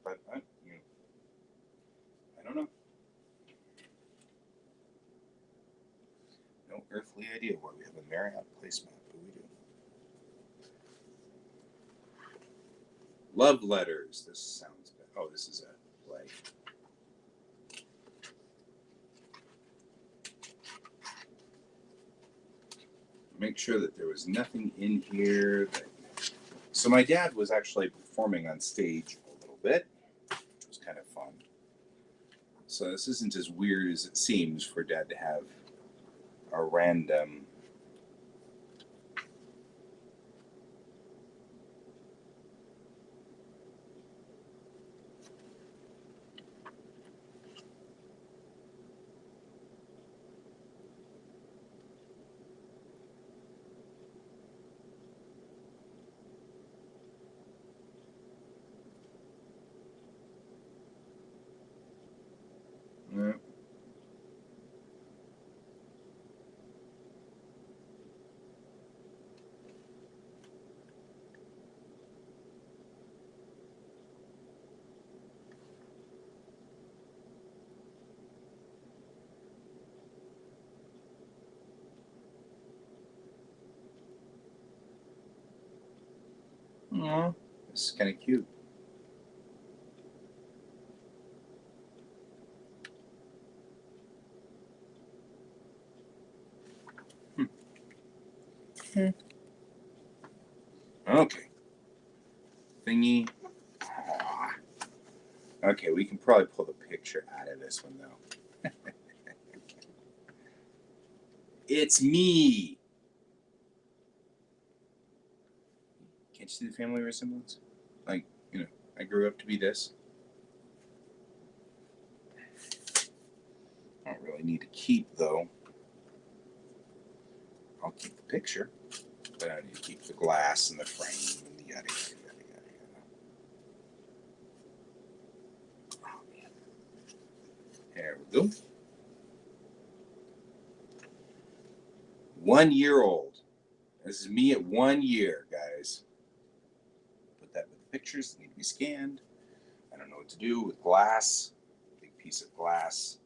but I don't know. No earthly idea why we have a Marriott placemat, but we do. Love letters. This sounds bad. Oh, this is a play. Make sure that there was nothing in here that. So my dad was actually performing on stage a little bit, which was kind of fun. So this isn't as weird as it seems for Dad to have a random. Aw, this is kind of cute. Okay. Thingy. Aw. Okay, we can probably pull the picture out of this one, though. It's me! Can't you see the family resemblance? Like, I grew up to be this. I don't really need to keep, though. I'll keep the picture, but I need to keep the glass and the frame and the yada yada yada yada. Oh, man. There we go. 1 year old. This is me at 1 year, guys. Put that with the pictures that need to be scanned. I don't know what to do with glass. Big piece of glass.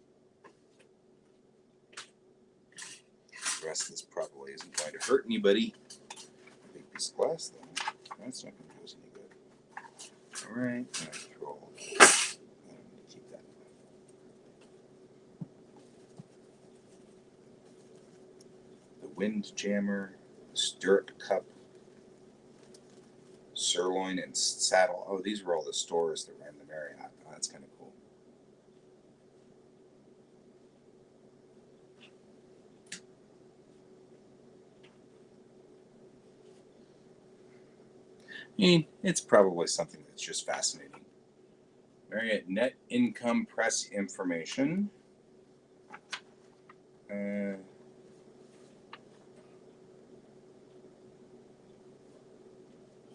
The rest of this probably isn't going to hurt anybody. Big piece of glass, though. That's not going to do us any good. All right. Throw all of that. Keep that. The wind jammer, stirrup cup, sirloin, and saddle. Oh, these were all the stores that ran the Marriott. Oh, that's kind of cool. I mean, it's probably something that's just fascinating. Marriott net income press information.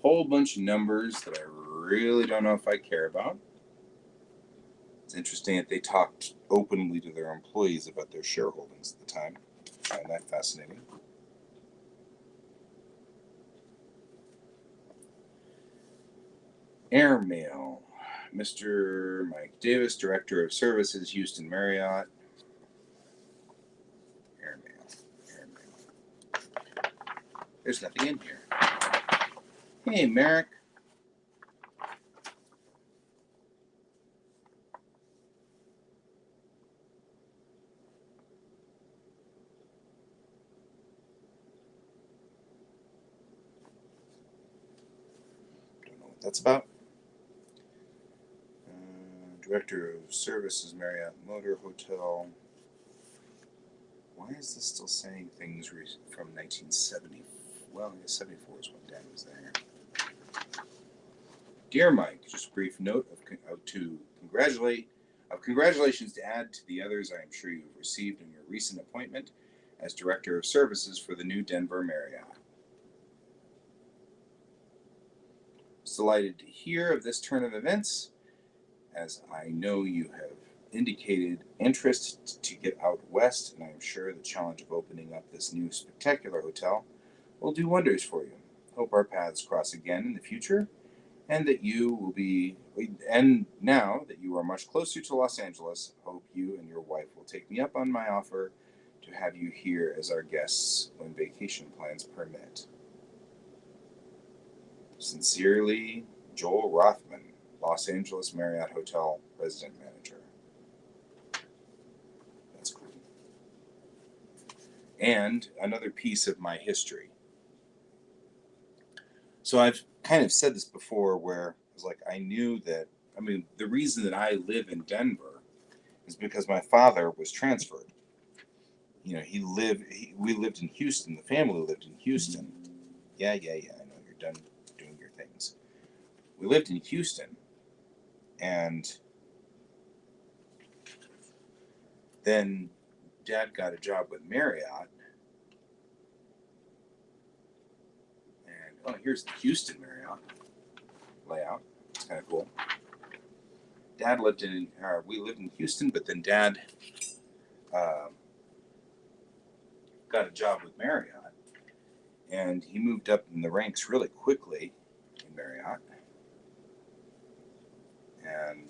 Whole bunch of numbers that I really don't know if I care about. It's interesting that they talked openly to their employees about their shareholdings at the time. I find that fascinating. Airmail. Mr. Mike Davis, Director of Services, Houston Marriott. Airmail. There's nothing in here. Hey, Merrick. Don't know what that's about. Director of Services, Marriott Motor Hotel. Why is this still saying things from 1970? Well, I guess 74 is when Dad was there. Dear Mike, just a brief note of congratulations to add to the others I am sure you have received in your recent appointment as Director of Services for the new Denver Marriott. I was delighted to hear of this turn of events, as I know you have indicated interest to get out west, and I am sure the challenge of opening up this new spectacular hotel will do wonders for you. Hope our paths cross again in the future, and now that you are much closer to Los Angeles, hope you and your wife will take me up on my offer to have you here as our guests when vacation plans permit. Sincerely, Joel Rothman, Los Angeles Marriott Hotel Resident Manager. That's cool. And another piece of my history. So I've kind of said this before where it was like I knew that, the reason that I live in Denver is because my father was transferred. We lived in Houston. The family lived in Houston. Yeah, I know you're done doing your things. We lived in Houston, and then Dad got a job with Marriott. And here's the Houston Marriott layout. It's kind of cool. We lived in Houston, but then Dad got a job with Marriott, and he moved up in the ranks really quickly in Marriott. And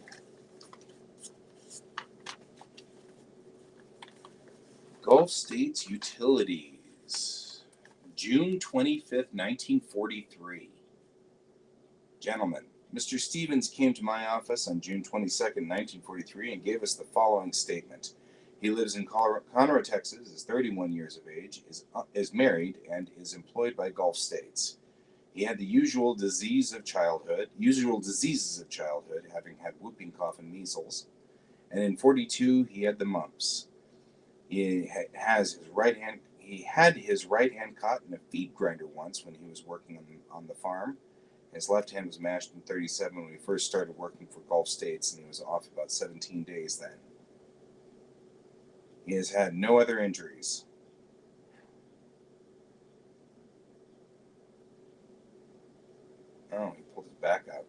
Gulf States Utilities, June 25th, 1943. Gentlemen, Mr. Stevens came to my office on June 22nd, 1943, and gave us the following statement. He lives in Conroe, Texas, is 31 years of age, is married, and is employed by Gulf states. He had the usual diseases of childhood, having had whooping cough and measles. And in 42, he had the mumps. He had his right hand caught in a feed grinder once when he was working on the farm. His left hand was mashed in 37 when we first started working for Gulf States, and he was off about 17 days then. He has had no other injuries. Oh, he pulled his back out.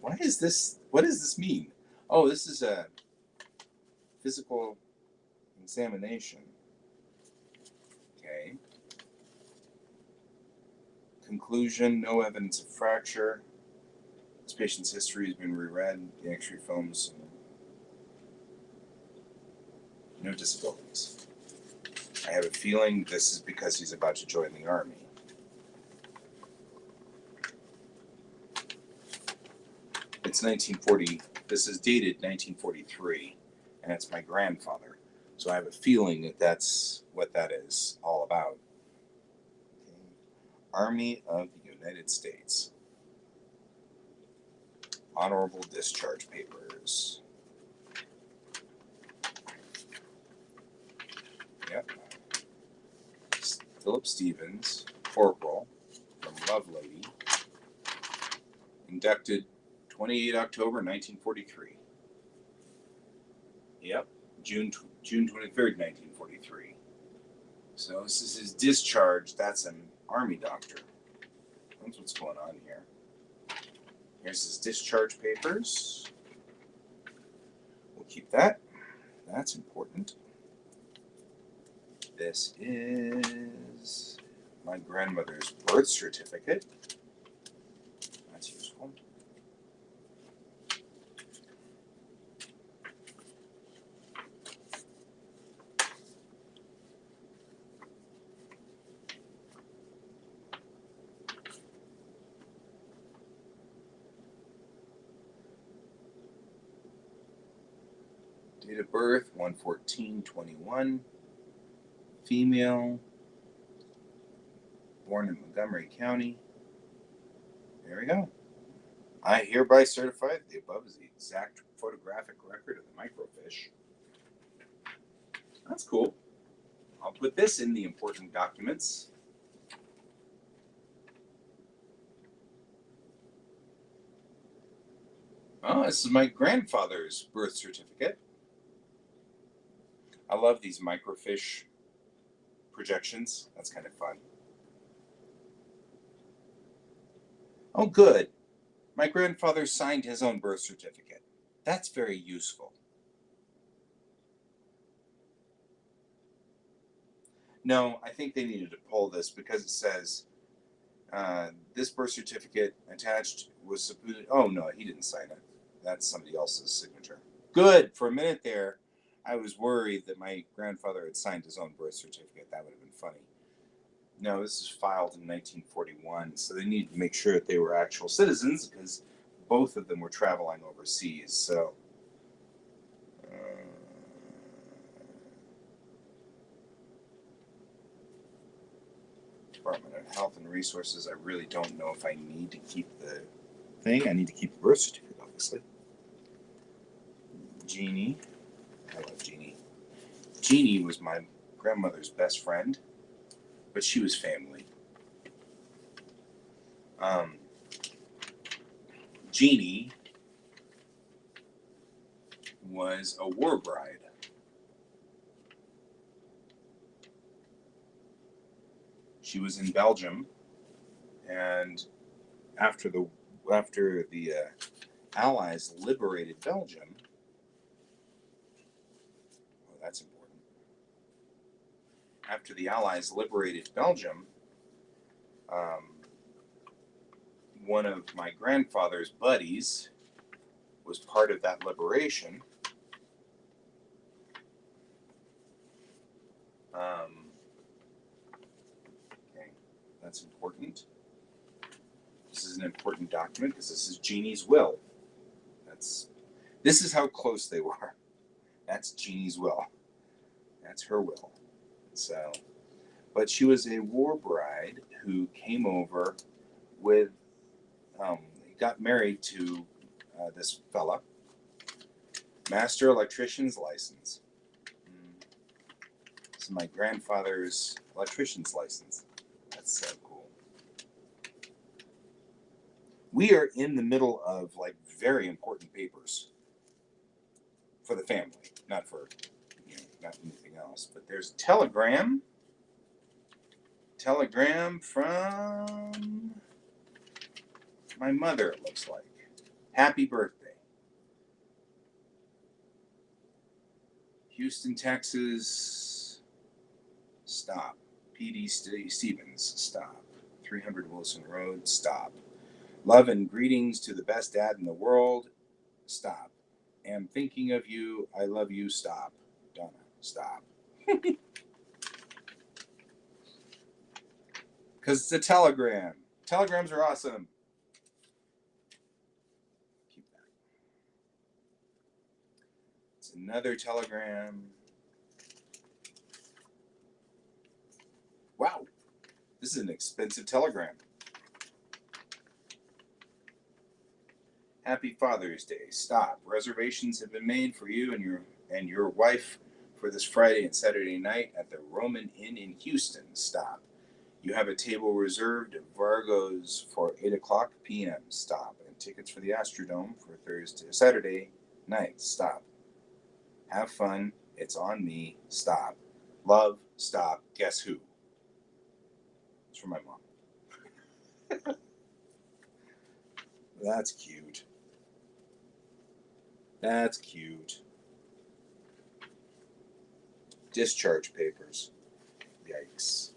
What does this mean? Oh, this is a physical examination. Okay. Conclusion, no evidence of fracture. This patient's history has been reread. The X-ray films, no disabilities. I have a feeling this is because he's about to join the Army. It's 1940. This is dated 1943, and it's my grandfather. So I have a feeling that that's what that is all about. Okay. Army of the United States. Honorable discharge papers. Yep. Philip Stevens, Corporal, from Lovelady. Inducted 28 October 1943. Yep. June 23rd, 1943. So this is his discharge. That's an Army doctor. That's what's going on here. Here's his discharge papers. We'll keep that. That's important. This is my grandmother's birth certificate. That's useful. Date of birth, 1/14/21. Female. Born in Montgomery County. There we go. I hereby certify that the above is the exact photographic record of the microfiche. That's cool. I'll put this in the important documents. Oh, this is my grandfather's birth certificate. I love these microfiche projections. That's kind of fun. Oh, good. My grandfather signed his own birth certificate. That's very useful. No, I think they needed to pull this because it says this birth certificate attached was supposed. Oh no, he didn't sign it. That's somebody else's signature. Good. For a minute there, I was worried that my grandfather had signed his own birth certificate. That would have been funny. No, this is filed in 1941, so they needed to make sure that they were actual citizens because both of them were traveling overseas. So. Department of Health and Resources. I really don't know if I need to keep the thing. I need to keep the birth certificate, obviously. Jeannie. I love Jeannie. Jeannie was my grandmother's best friend, but she was family. Jeannie was a war bride. She was in Belgium, and after the Allies liberated Belgium. Oh, that's important. After the Allies liberated Belgium, one of my grandfather's buddies was part of that liberation. Okay, that's important. This is an important document because this is Jeannie's will. This is how close they were. That's Jeannie's will. That's her will. So, but she was a war bride who came over with, got married to this fella, master electrician's license. This is my grandfather's electrician's license. That's so cool. We are in the middle of like very important papers for the family, not for not anything else. But there's a telegram from my mother. It looks like happy birthday, Houston, Texas. Stop. PD Stevens. Stop. 300 Wilson Road. Stop. Love and greetings to the best dad in the world. Stop. Am thinking of you. I love you. Stop. Donna. Stop. Because it's a telegram. Telegrams are awesome. Keep that. It's another telegram. Wow. This is an expensive telegram. Happy Father's Day. Stop. Reservations have been made for you and your wife for this Friday and Saturday night at the Roman Inn in Houston. Stop. You have a table reserved at Vargo's for 8 o'clock p.m. Stop. And tickets for the Astrodome for Saturday night. Stop. Have fun. It's on me. Stop. Love. Stop. Guess who? It's from my mom. That's cute. That's cute. Discharge papers. Yikes.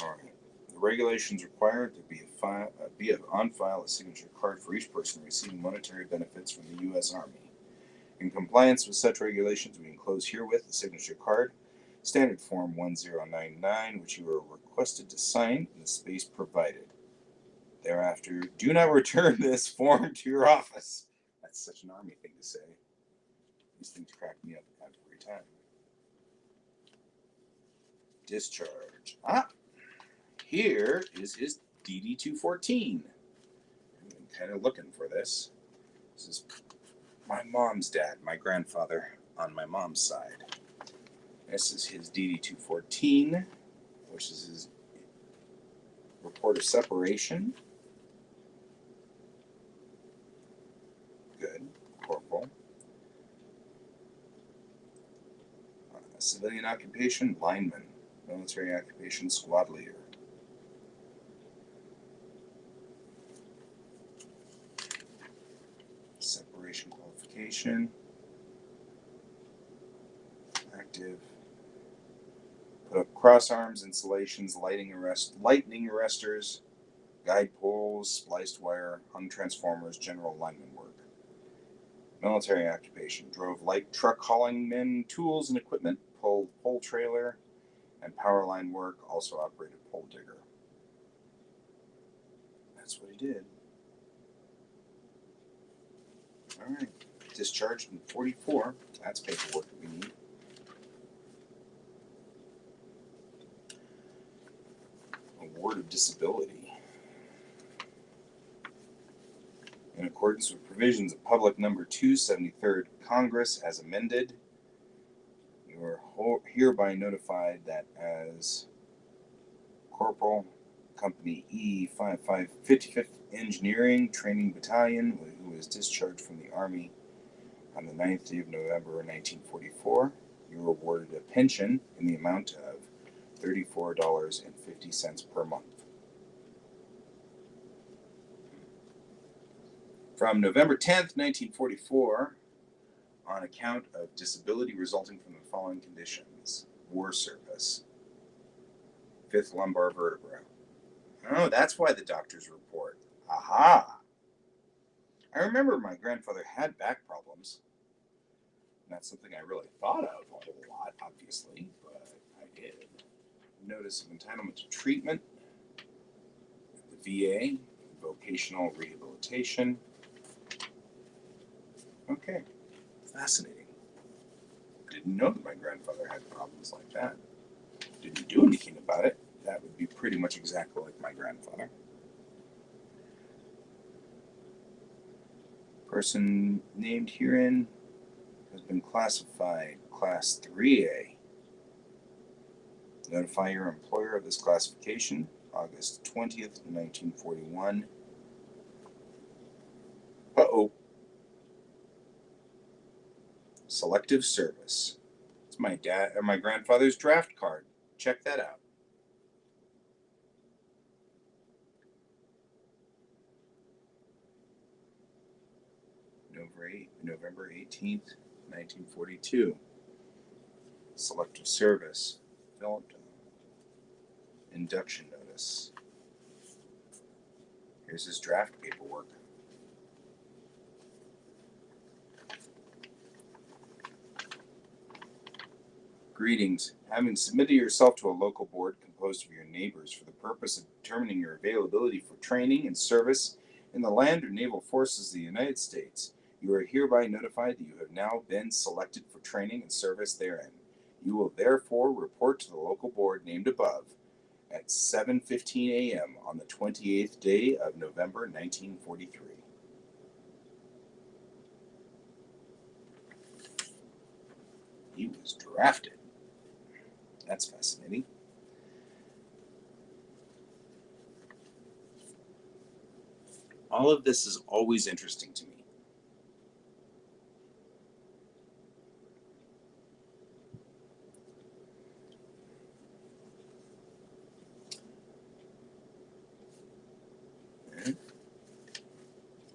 All right. The regulations require to be on file a signature card for each person receiving monetary benefits from the U.S. Army. In compliance with such regulations, we enclose herewith the signature card, Standard Form 1099, which you are requested to sign in the space provided. Thereafter, do not return this form to your office. That's such an Army thing to say. These things crack me up every time. Discharge. Here is his DD-214. I'm kind of looking for this. This is my mom's dad, my grandfather on my mom's side. This is his DD-214, which is his report of separation. Good. Corporal. Civilian occupation, lineman. Military occupation, squad leader. Separation qualification. Active. Put up cross arms, installations, lightning arresters, guide poles, spliced wire, hung transformers, general lineman work. Military occupation. Drove light truck hauling men, tools and equipment, pulled pole trailer, and power line work. Also operated pole digger. That's what he did. All right. Discharged in 44. That's paperwork that we need. Award of disability. In accordance with provisions of Public Number 273rd Congress as amended, you are hereby notified that as Corporal Company E 55th Engineering Training Battalion, who was discharged from the Army on the 9th day of November 1944, you were awarded a pension in the amount of $34.50 per month. From November 10th, 1944, on account of disability resulting from the following conditions: war service, 5th lumbar vertebra. Oh, that's why the doctors report. Aha! I remember my grandfather had back problems. Not something I really thought of a whole lot, obviously, but Notice of Entitlement to Treatment, the VA, Vocational Rehabilitation. Okay, fascinating. Didn't know that my grandfather had problems like that. Didn't do anything about it. That would be pretty much exactly like my grandfather. Person named herein has been classified Class 3A. Notify your employer of this classification, August 20th, 1941. Uh-oh. Selective service. It's my grandfather's draft card. Check that out. November 18th, 1942. Selective service. Filled induction notice. Here's his draft paperwork. Greetings. Having submitted yourself to a local board composed of your neighbors for the purpose of determining your availability for training and service in the land or naval forces of the United States, you are hereby notified that you have now been selected for training and service therein. You will therefore report to the local board named above at 7:15 a.m. on the 28th day of November 1943. He was drafted. That's fascinating. All of this is always interesting to me.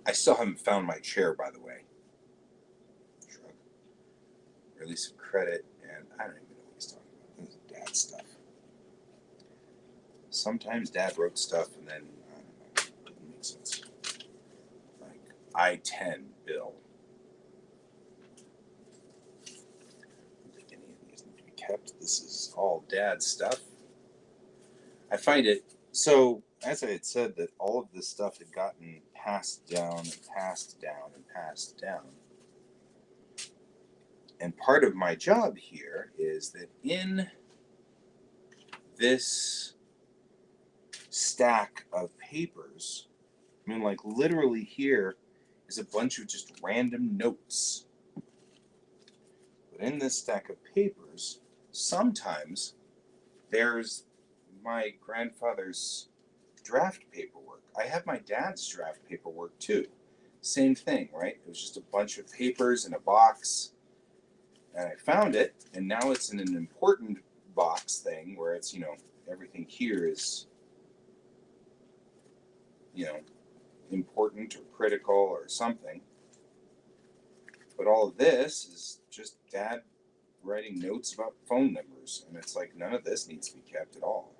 I still haven't found my chair, by the way. Shrug. Release of credit, and I don't even know what he's talking about. This is dad stuff. Sometimes dad wrote stuff and then, I don't know, it didn't make sense. Like I-10 bill. I don't think any of these need to be kept. This is all dad stuff. I find it, so as I had said, that all of this stuff had gotten passed down and passed down and passed down. And part of my job here is that in this stack of papers, I mean, like literally here is a bunch of just random notes. But in this stack of papers, sometimes there's my grandfather's draft paperwork. I have my dad's draft paperwork too. Same thing, right? It was just a bunch of papers in a box. And I found it, and now it's in an important box thing where it's, everything here is, important or critical or something. But all of this is just dad writing notes about phone numbers, and it's like none of this needs to be kept at all.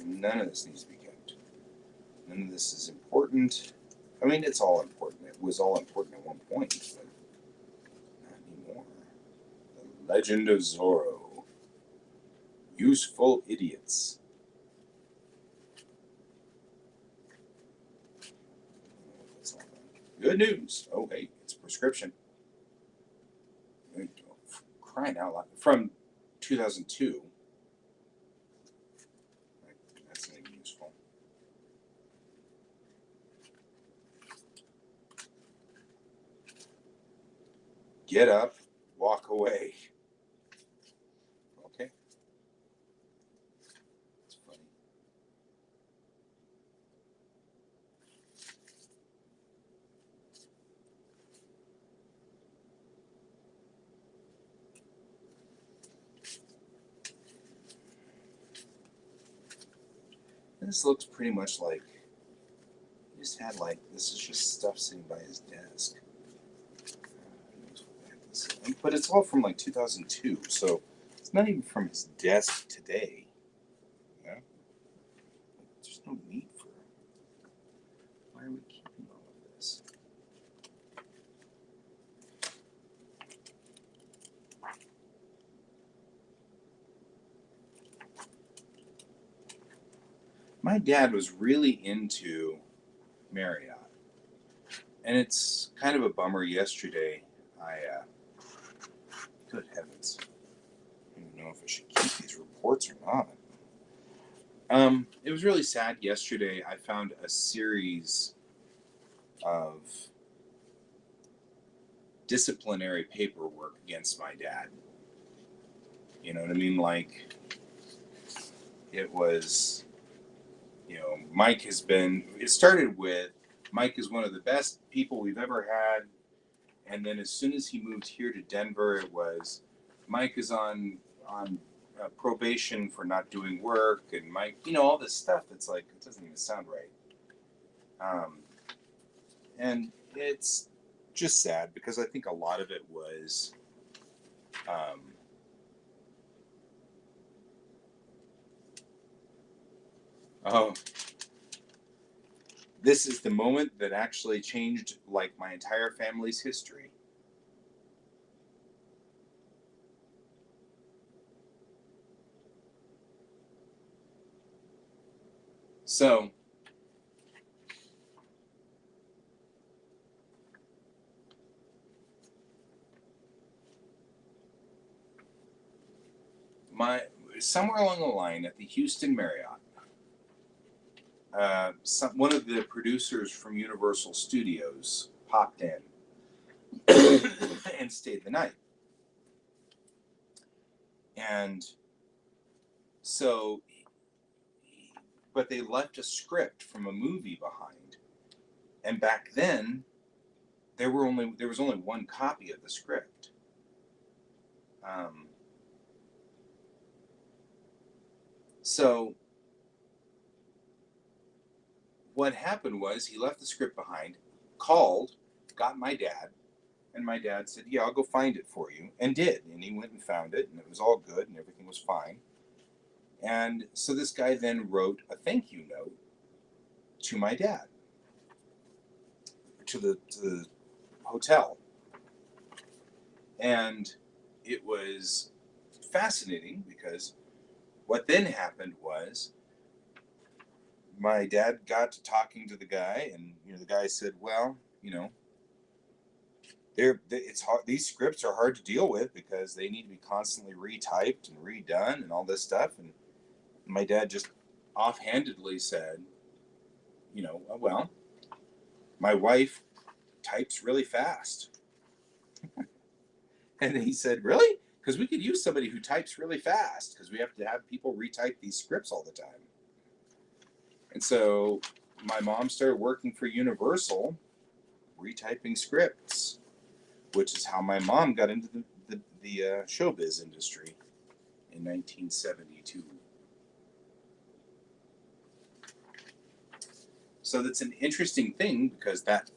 None of this needs to be kept. None of this is important. I mean, it's all important. It was all important at one point, but not anymore. The Legend of Zorro. Useful Idiots. Good news. Oh, hey, it's a prescription. Crying out loud. From 2002. That's not even useful. Get up, walk away. Okay. It's funny. This looks pretty much like he just had this is just stuff sitting by his desk. Who knows what the heck this is? But it's all from like 2002, so it's not even from his desk today. Yeah, there's no need for. Why are we keeping all of this? My dad was really into Marriott, and it's kind of a bummer. Yesterday, good heavens, I don't even know if I should keep these reports or not. It was really sad. Yesterday, I found a series of disciplinary paperwork against my dad. You know what I mean? Like, it was, Mike has been, it started with Mike is one of the best people we've ever had. And then as soon as he moved here to Denver, it was Mike is on probation for not doing work. And Mike, all this stuff. It's like, it doesn't even sound right. And it's just sad because I think a lot of it was, oh, this is the moment that actually changed like my entire family's history. So, somewhere along the line at the Houston Marriott, one of the producers from Universal Studios popped in and stayed the night. And so, but they left a script from a movie behind. And back then, there was only one copy of the script. So what happened was he left the script behind, called, got my dad, and my dad said, "Yeah, I'll go find it for you," and did. And he went and found it, and it was all good, and everything was fine. And so this guy then wrote a thank you note to my dad, to the hotel. And it was fascinating because what then happened was my dad got to talking to the guy, and the guy said, "Well, it's hard. These scripts are hard to deal with because they need to be constantly retyped and redone and all this stuff." And my dad just offhandedly said, "Well, my wife types really fast." And he said, "Really? Because we could use somebody who types really fast because we have to have people retype these scripts all the time." And so my mom started working for Universal, retyping scripts, which is how my mom got into the showbiz industry in 1972. So that's an interesting thing because that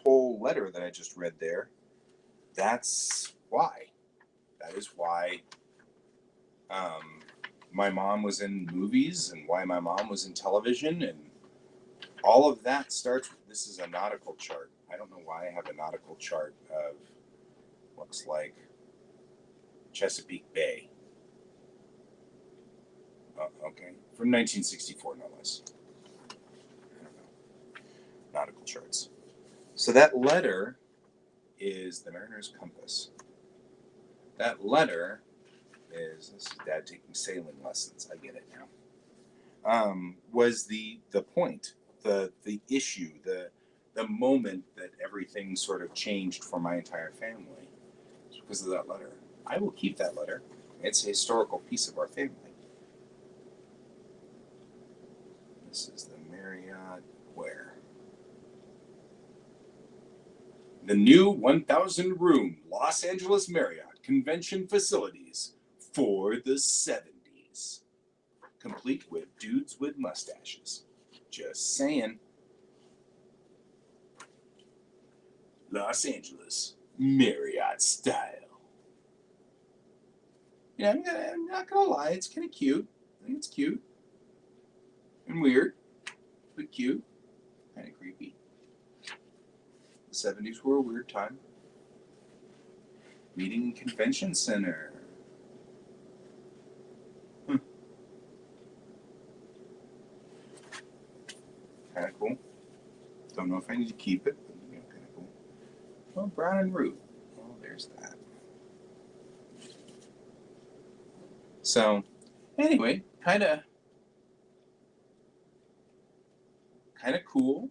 whole letter that I just read there, that's why. That is why my mom was in movies and why my mom was in television, and all of that starts with, this is a nautical chart. I don't know why I have a nautical chart of, looks like Chesapeake Bay. Oh, okay. From 1964, no less. I don't know. Nautical charts. So that letter is the Mariner's Compass. That letter this is Dad taking sailing lessons. I get it now. Was the point, the issue, the moment that everything sort of changed for my entire family? It's because of that letter. I will keep that letter. It's a historical piece of our family. This is the Marriott where? The new 1,000 room Los Angeles Marriott convention facilities for the 70s. Complete with dudes with mustaches. Just saying. Los Angeles Marriott style. Yeah, I'm not gonna lie, it's kind of cute. I think it's cute and weird, but cute, kind of creepy. The 70s were a weird time. Meeting and Convention Center. Hmm. Kind of cool. Don't know if I need to keep it, but kind of cool. Well, Brown and Root. Well, there's that. So, anyway, kind of cool.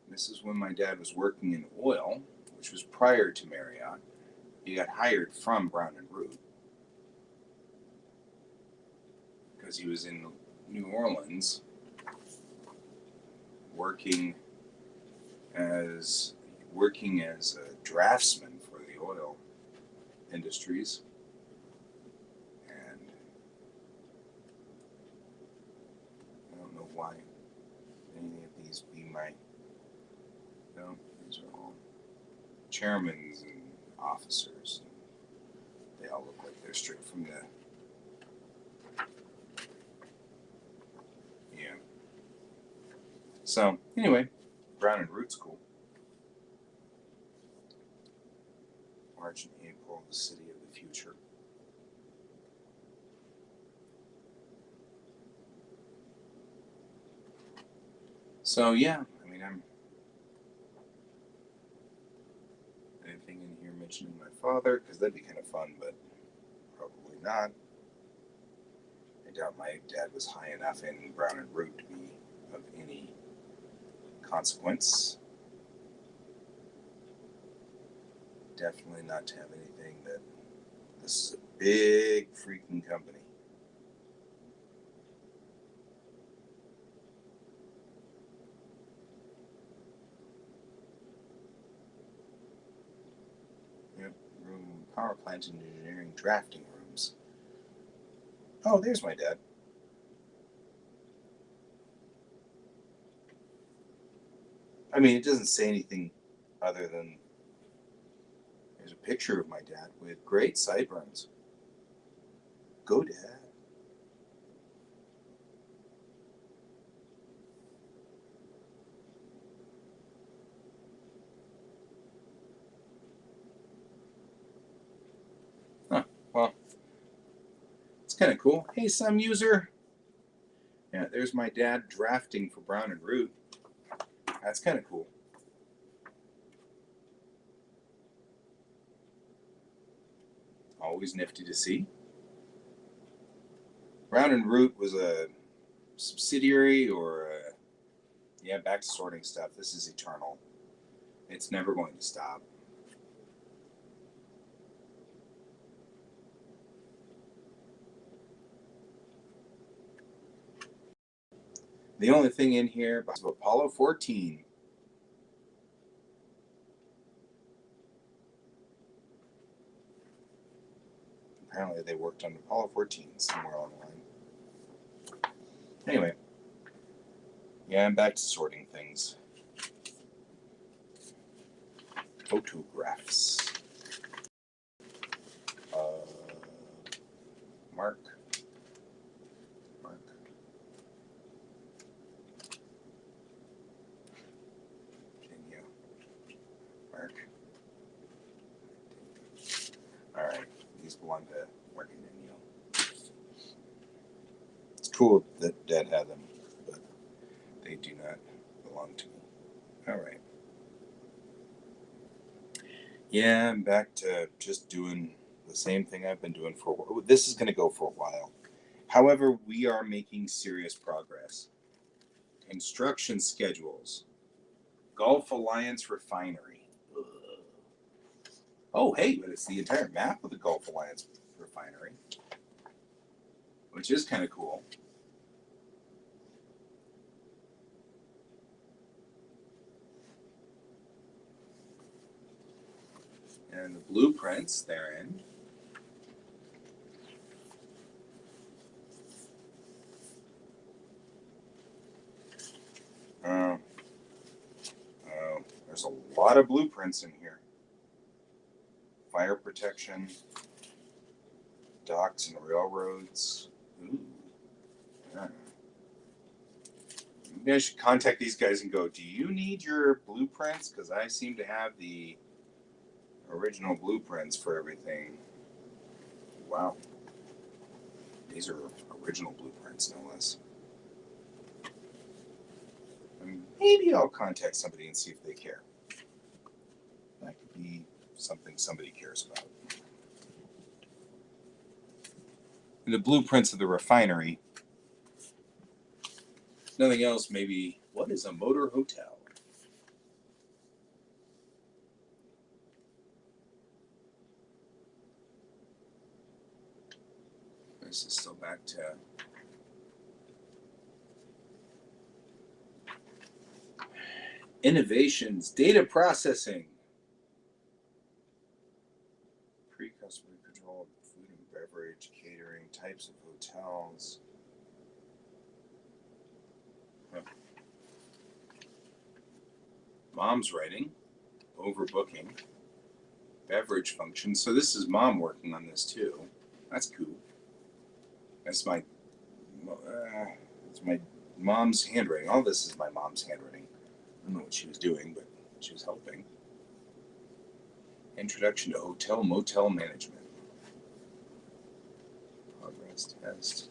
This is when my dad was working in oil, which was prior to Marriott. He got hired from Brown and Root because he was in New Orleans working as a draftsman for the oil industries. And I don't know why any of these be my, no, these are all chairmans and officers. They all look like they're straight from the, yeah. So anyway, Brown and Root's cool. March and April, the city of the future. So yeah, I mean, anything in here mentioning my father, because that'd be kind of fun, but probably not. I doubt my dad was high enough in Brown and Root to be of any consequence. Definitely not to have anything that this is a big freaking company. Yep, room power plant and engineering drafting rooms. Oh, there's my dad. I mean, it doesn't say anything other than there's a picture of my dad with great sideburns. Go, Dad. Huh. Well, it's kind of cool. Hey, some user. Yeah, there's my dad drafting for Brown and Root. That's kind of cool. Always nifty to see. Brown and Root was a subsidiary or a, yeah, back to sorting stuff. This is eternal. It's never going to stop. The only thing in here is Apollo 14. Apparently, they worked on Apollo 14 somewhere along the line. Anyway, yeah, I'm back to sorting things. Photographs. Uh, Mark. Mark. Virginia. Mark. All right. These belong to Mark and Danielle. It's cool that Dad had them, but they do not belong to me. All right. Yeah, I'm back to just doing the same thing I've been doing for a while. This is going to go for a while. However, we are making serious progress. Construction schedules. Gulf Alliance Refinery. Ugh. Oh, hey, but it's the entire map of the Gulf Alliance Refinery, which is kind of cool. And the blueprints therein. lot of blueprints in here. Fire protection, docks and railroads. Ooh. Yeah. Maybe I should contact these guys and go, do you need your blueprints? Because I seem to have the original blueprints for everything. Wow. These are original blueprints, no less. Maybe I'll contact somebody and see if they care. That could be something somebody cares about. And the blueprints of the refinery. Nothing else, maybe. What is a motor hotel? This is still back to innovations, data processing, pre-customer control, food and beverage, catering, types of hotels. Huh. Mom's writing, overbooking, beverage functions. So this is Mom working on this too. That's cool. That's my mom's handwriting. All this is my mom's handwriting. I don't know what she was doing, but she was helping. Introduction to Hotel Motel Management. Progress test.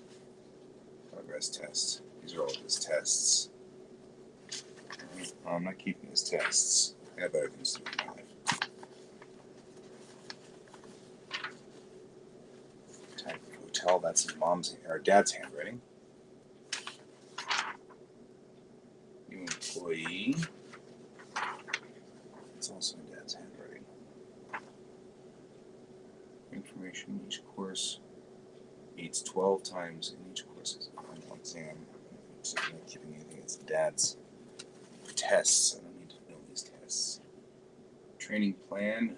Progress test. These are all his tests. I'm not keeping his tests. I have better things to do in my life. Type of hotel. That's his mom's or dad's handwriting. New employee. It's also in dad's handwriting. Information in each course meets 12 times in each course as a final exam. So I'm not keeping anything. It's dad's tests. I don't need to know these tests. Training plan.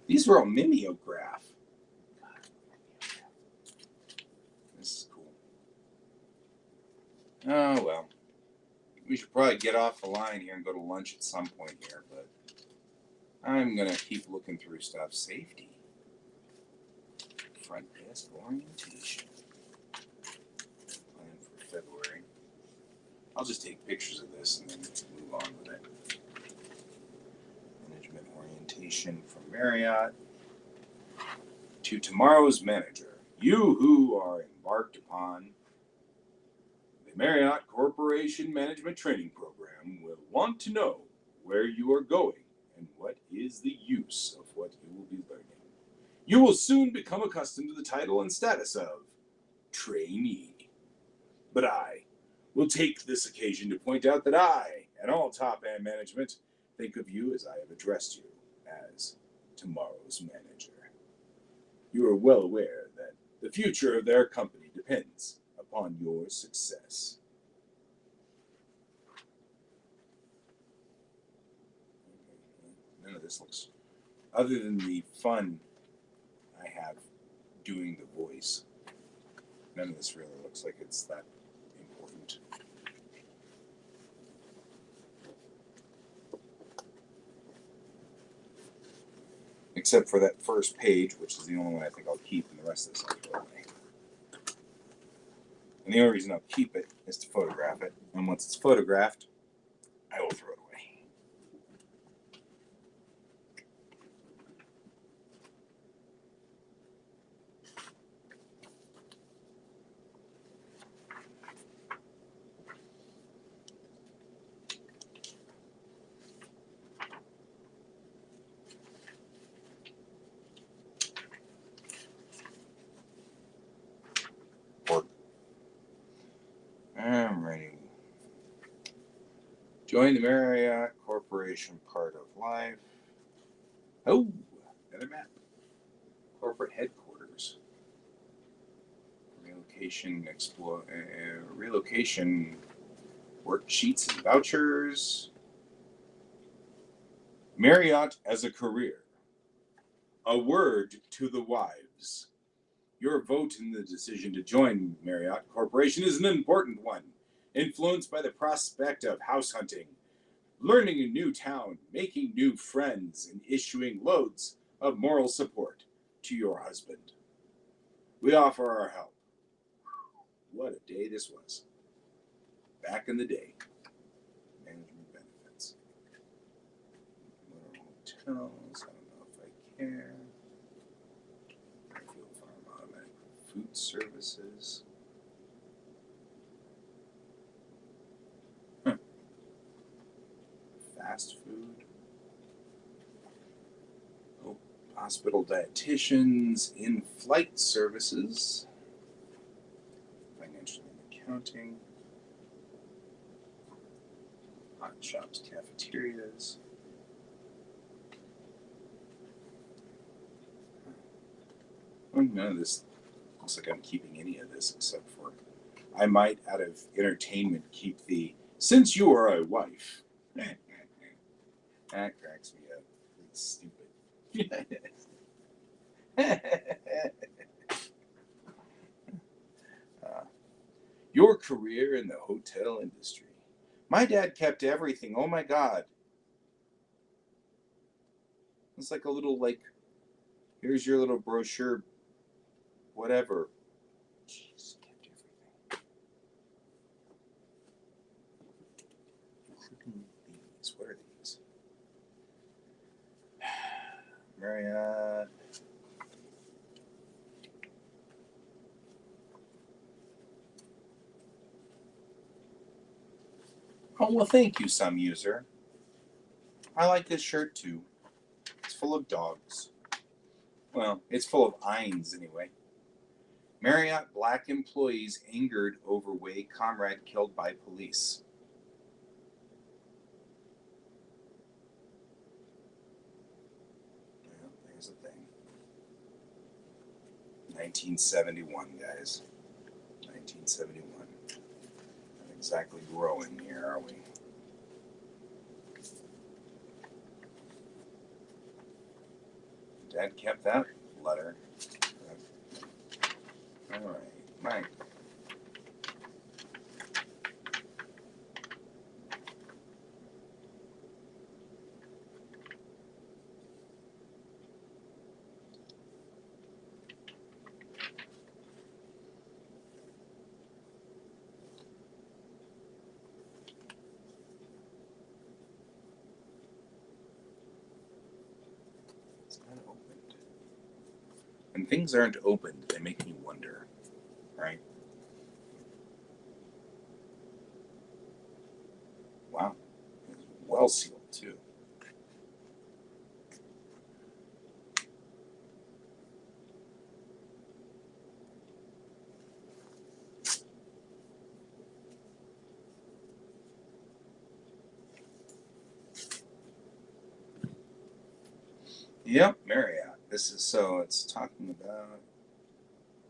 These were all mimeograph. This is cool. Oh, well. We should probably get off the line here and go to lunch at some point here, but I'm going to keep looking through stuff. Safety. Front desk orientation. Plan for February. I'll just take pictures of this and then move on with it. Management orientation from Marriott to tomorrow's manager. You who are embarked upon the Marriott Corporation Management Training Program will want to know where you are going and what is the use of what you will be learning. You will soon become accustomed to the title and status of trainee. But I will take this occasion to point out that I and all top end management think of you as I have addressed you, as tomorrow's manager. You are well aware that the future of their company depends upon your success. None of this looks, other than the fun I have doing the voice, none of this really looks like it's that important. Except for that first page, which is the only one I think I'll keep, and the rest of this I'll throw away. And the only reason I'll keep it is to photograph it. And once it's photographed, I will throw it away. I'm ready. Join the Marriott Corporation part of life. Oh, another map. Corporate headquarters. Relocate relocation worksheets and vouchers. Marriott as a career. A word to the wives. Your vote in the decision to join Marriott Corporation is an important one, influenced by the prospect of house hunting, learning a new town, making new friends, and issuing loads of moral support to your husband. We offer our help. What a day this was. Back in the day. Management benefits. Hotels. I don't know if I care. Fairfield Farm Automatic Food Services. Fast food. Oh, hospital dietitians, in-flight services, financial and accounting, hot shops, cafeterias. Oh, none of this looks like I'm keeping any of this except for I might, out of entertainment, keep the since you are a wife. That cracks me up. It's stupid. Your career in the hotel industry. My dad kept everything. Oh my God. It's like a little, like, here's your little brochure, whatever. Jeez, kept everything. Including these. What are these? Marriott. Oh, well, thank you, some user. I like this shirt too. It's full of dogs. Well, it's full of Eins anyway. Marriott black employees angered over way comrade killed by police. Well, there's a thing. 1971, guys. 1971. Not exactly growing here, are we? Dad kept that letter. All right, Mike. It's not opened. When things aren't opened, they make me wonder, right? Wow, it's well sealed too. Yep, Marriott. This is so it's talking about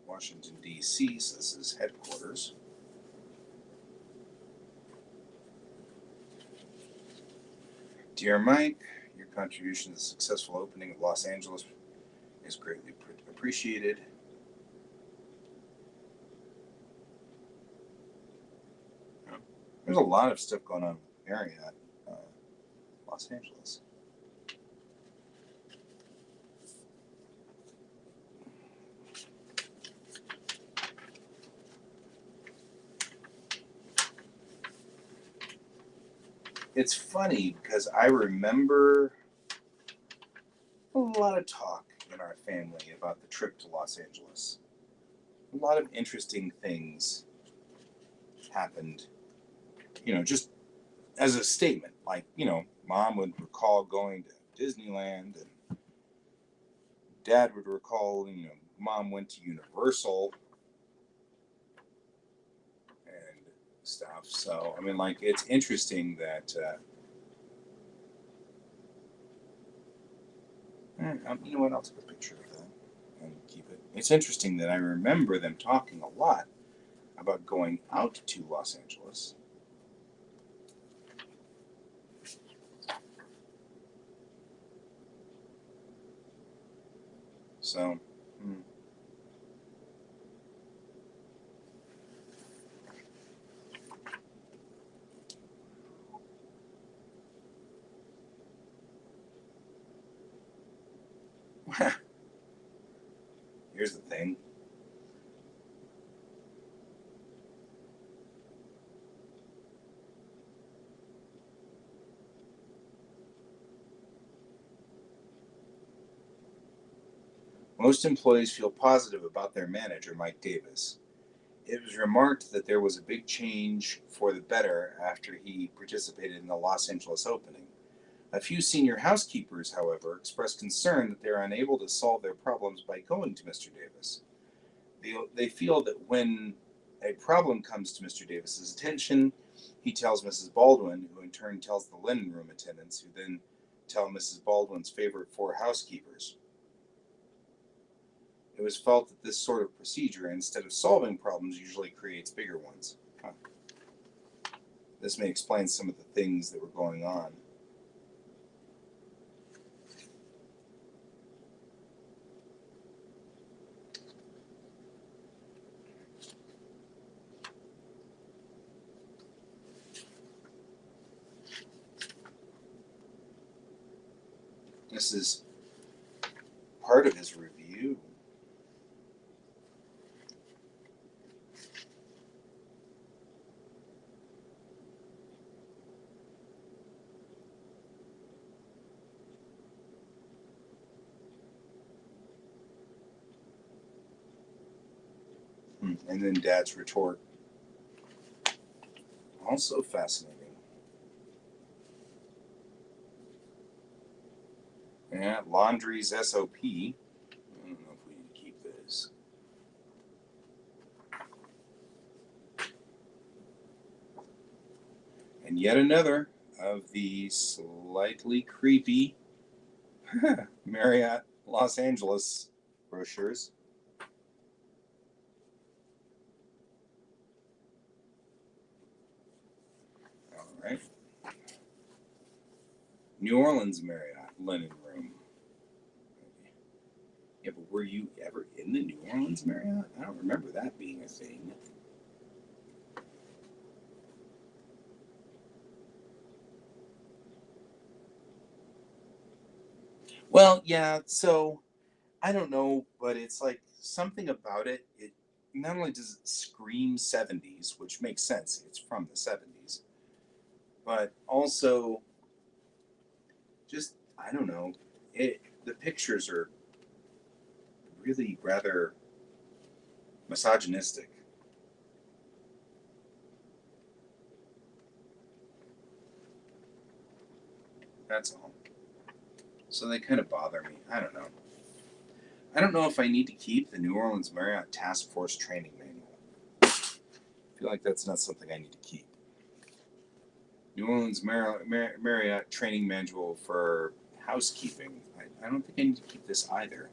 Washington, D.C., so this is headquarters. Dear Mike, your contribution to the successful opening of Los Angeles is greatly appreciated. There's a lot of stuff going on with Marriott, Los Angeles. It's funny because I remember a lot of talk in our family about the trip to Los Angeles. A lot of interesting things happened, just as a statement. Like, mom would recall going to Disneyland, and dad would recall, mom went to Universal and stuff. So, I mean, like, it's interesting that, you know what, I'll take a picture of that and keep it. It's interesting that I remember them talking a lot about going out to Los Angeles. So, here's the thing. Most employees feel positive about their manager, Mike Davis. It was remarked that there was a big change for the better after he participated in the Los Angeles opening. A few senior housekeepers, however, expressed concern that they are unable to solve their problems by going to Mr. Davis. They feel that when a problem comes to Mr. Davis's attention, he tells Mrs. Baldwin, who in turn tells the linen room attendants, who then tell Mrs. Baldwin's favorite four housekeepers. It was felt that this sort of procedure, instead of solving problems, usually creates bigger ones. This may explain some of the things that were going on. This is part of his review. And then Dad's retort. Also fascinating. Yeah, laundry's SOP. I don't know if we need to keep this. And yet another of the slightly creepy Marriott Los Angeles brochures. All right. New Orleans Marriott linen room. Yeah, but were you ever in the New Orleans Marriott? I don't remember that being a thing. Well, yeah, so I don't know, but it's like something about it. It not only does it scream 70s, which makes sense, it's from the 70s, but also just, I don't know, the pictures are really rather misogynistic. That's all. So they kind of bother me. I don't know. I don't know if I need to keep the New Orleans Marriott Task Force Training Manual. I feel like that's not something I need to keep. New Orleans Marriott Training Manual for Housekeeping. I don't think I need to keep this either.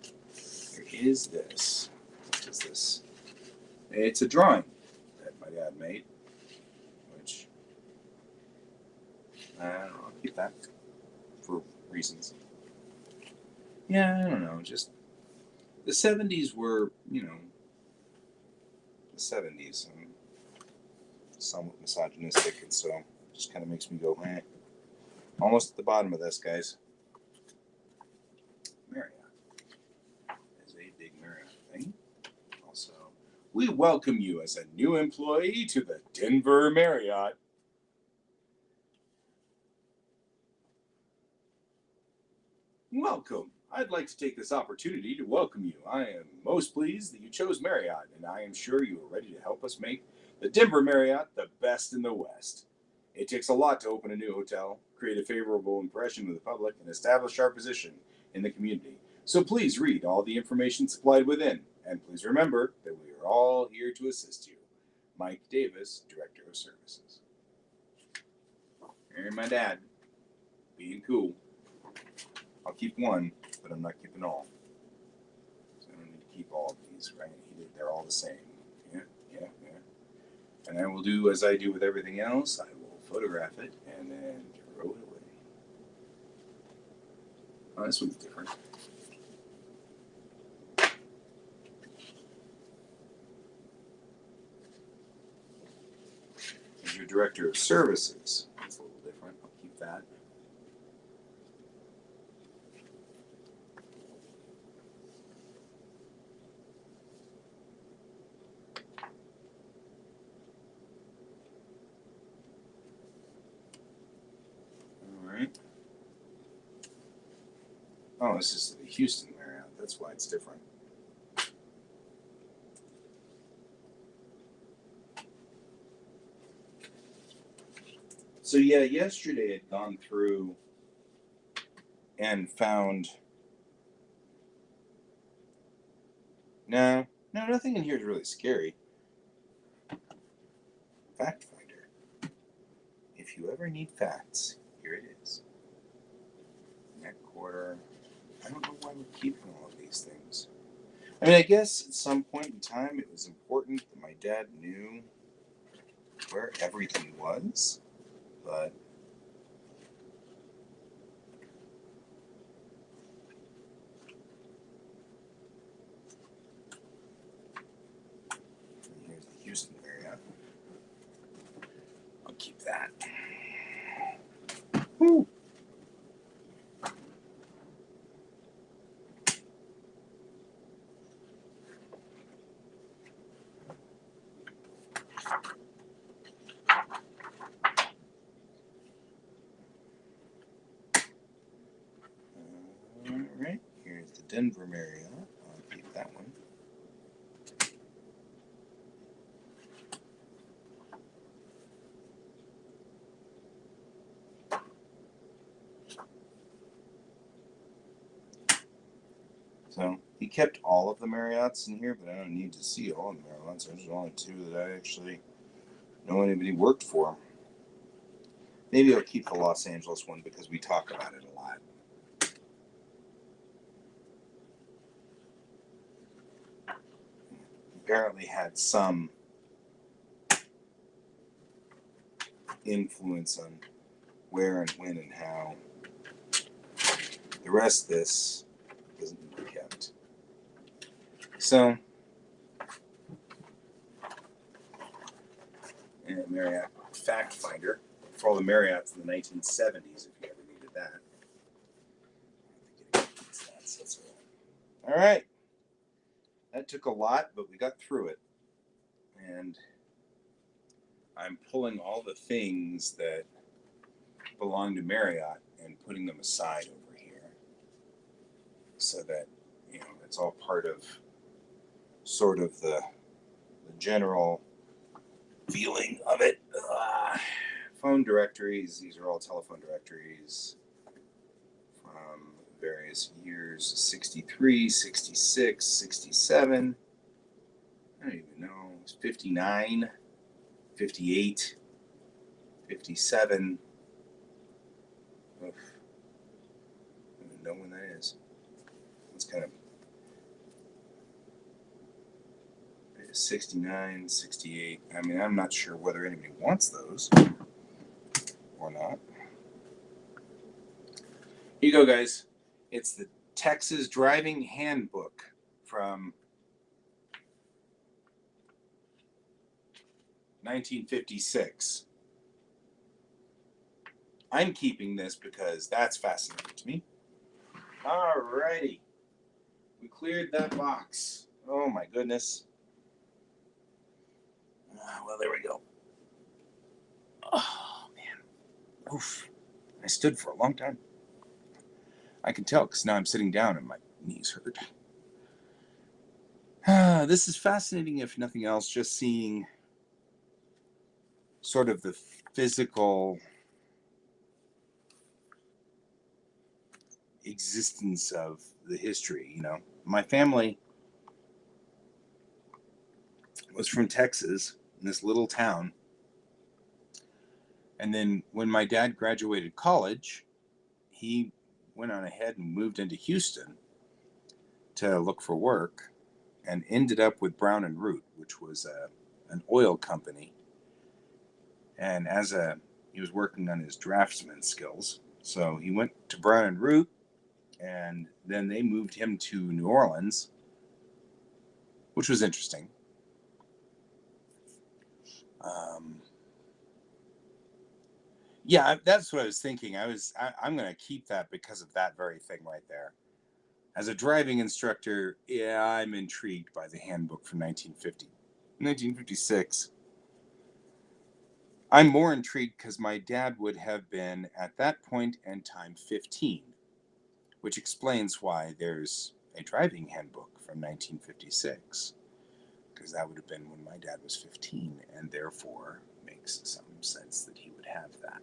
There is this. What is this? It's a drawing that my dad made, which I don't know. I'll keep that for reasons. Yeah, I don't know. Just the 70s were, the 70s. Somewhat misogynistic, and so it just kind of makes me go, eh. Almost at the bottom of this, guys. Marriott is a big Marriott thing. Also, we welcome you as a new employee to the Denver Marriott. Welcome. I'd like to take this opportunity to welcome you. I am most pleased that you chose Marriott, and I am sure you are ready to help us make the Denver Marriott the best in the West. It takes a lot to open a new hotel, create a favorable impression with the public, and establish our position in the community. So please read all the information supplied within, and please remember that we are all here to assist you. Mike Davis, Director of Services. And my dad, being cool. I'll keep one, but I'm not keeping all. So I don't need to keep all of these, right? They're all the same. Yeah. And I will do as I do with everything else. I will photograph it and then throw it away. Oh, this one's different. As your director of services, that's a little different. I'll keep that. All right. Oh, this is the Houston Marriott. That's why it's different. So yeah, yesterday I'd gone through and found no, nothing in here is really scary. Fact finder. If you ever need facts, here it is. Neck quarter. I don't know why we're keeping all of these things. I mean, I guess at some point in time it was important that my dad knew where everything was, but here's the Houston Marriott. I'll keep that. Woo. All right, here's the Denver Marriott. I'll keep that one. So he kept all of the Marriotts in here, but I don't need to see all of the Marriotts. There's only two that I actually know anybody worked for. Maybe I'll keep the Los Angeles one because we talk about it a lot. Apparently had some influence on where and when and how. The rest of this doesn't need to be kept. So, and Marriott Fact Finder for all the Marriotts in the 1970s, if you ever needed that. All right. That took a lot, but we got through it. And I'm pulling all the things that belong to Marriott and putting them aside over here so that, you know, it's all part of sort of the general feeling of it. Phone directories, these are all telephone directories from various years, 63, 66, 67, I don't even know, it's 59, 58, 57. Oof. I don't even know when that is. It's kind of 69, 68. I mean, I'm not sure whether anybody wants those or not. Here you go, guys. It's the Texas Driving Handbook from 1956. I'm keeping this because that's fascinating to me. Alrighty. We cleared that box. Oh my goodness. Well, there we go. Oh, man. Oof. I stood for a long time. I can tell because now I'm sitting down and my knees hurt. This is fascinating, if nothing else, just seeing sort of the physical existence of the history. You know, my family was from Texas, in this little town. And then when my dad graduated college, he went on ahead and moved into Houston to look for work and ended up with Brown and Root, which was an oil company And he was working on his draftsman skills. So he went to Brown and Root, and then they moved him to New Orleans, which was interesting. Yeah, that's what I was thinking. I'm going to keep that because of that very thing right there. As a driving instructor, yeah, I'm intrigued by the handbook from 1956. I'm more intrigued because my dad would have been, at that point in time, 15, which explains why there's a driving handbook from 1956, because that would have been when my dad was 15, and therefore makes some sense that he would have that.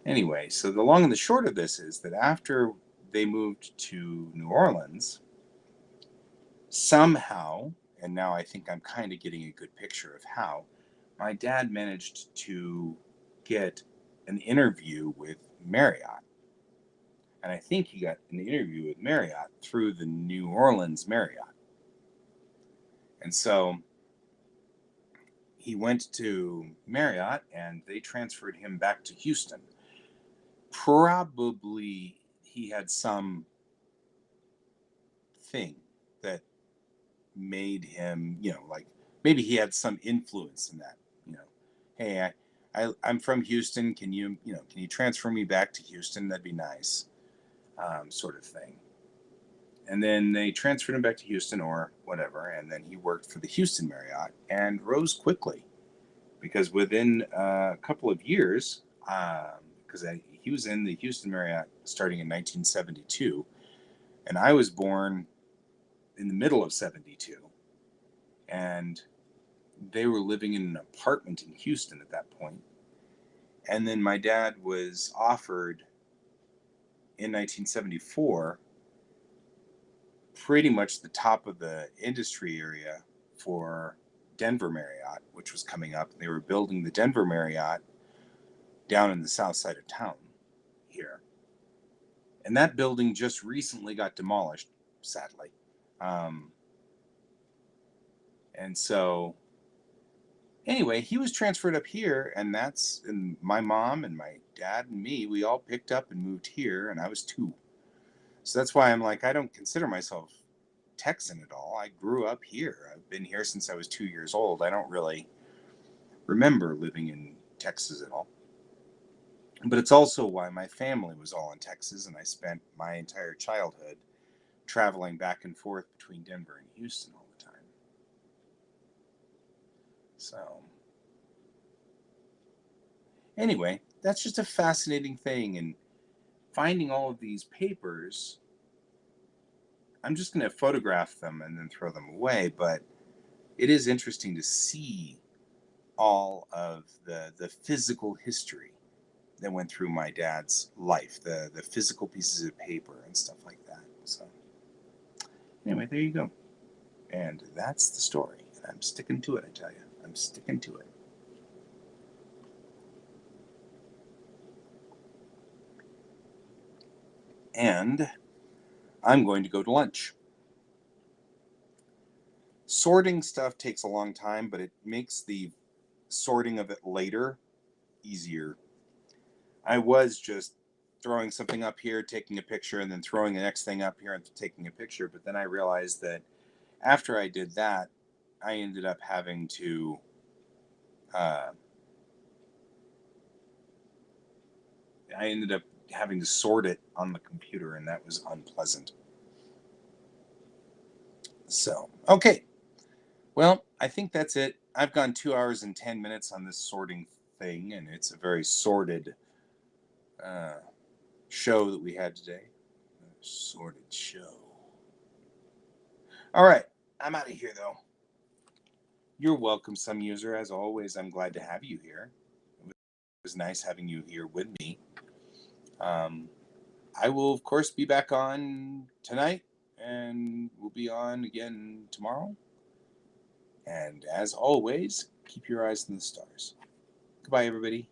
Anyway, so the long and the short of this is that after they moved to New Orleans, somehow, and now I think I'm kind of getting a good picture of how, my dad managed to get an interview with Marriott. And I think he got an interview with Marriott through the New Orleans Marriott. And so he went to Marriott and they transferred him back to Houston. Probably he had some thing that made him, like maybe he had some influence in that, hey, I'm from Houston. Can you transfer me back to Houston? That'd be nice, sort of thing. And then they transferred him back to Houston or whatever. And then he worked for the Houston Marriott and rose quickly because within a couple of years, because he was in the Houston Marriott starting in 1972, and I was born in the middle of 72. And they were living in an apartment in Houston at that point. And then my dad was offered in 1974 pretty much the top of the industry area for Denver Marriott, which was coming up. They were building the Denver Marriott down in the south side of town here. And that building just recently got demolished, sadly. And so anyway, he was transferred up here, and my mom and my dad and me, we all picked up and moved here, and I was 2. So that's why I'm like, I don't consider myself Texan at all. I grew up here. I've been here since I was 2 years old. I don't really remember living in Texas at all. But it's also why my family was all in Texas, and I spent my entire childhood traveling back and forth between Denver and Houston all the time. So anyway, that's just a fascinating thing. And finding all of these papers, I'm just going to photograph them and then throw them away. But it is interesting to see all of the physical history that went through my dad's life, the physical pieces of paper and stuff like that. So anyway, there you go. And that's the story. And I'm sticking to it, I tell you. I'm sticking to it. And I'm going to go to lunch. Sorting stuff takes a long time, but it makes the sorting of it later easier. I was just throwing something up here, taking a picture, and then throwing the next thing up here and taking a picture. But then I realized that after I did that, I ended up having to sort it on the computer, and that was unpleasant. So, okay. Well, I think that's it. I've gone 2 hours and 10 minutes on this sorting thing, and it's a very sorted show that we had today. A sorted show. All right. I'm out of here, though. You're welcome, some user. As always, I'm glad to have you here. It was nice having you here with me. I will, of course, be back on tonight, and we'll be on again tomorrow. And as always, keep your eyes on the stars. Goodbye, everybody.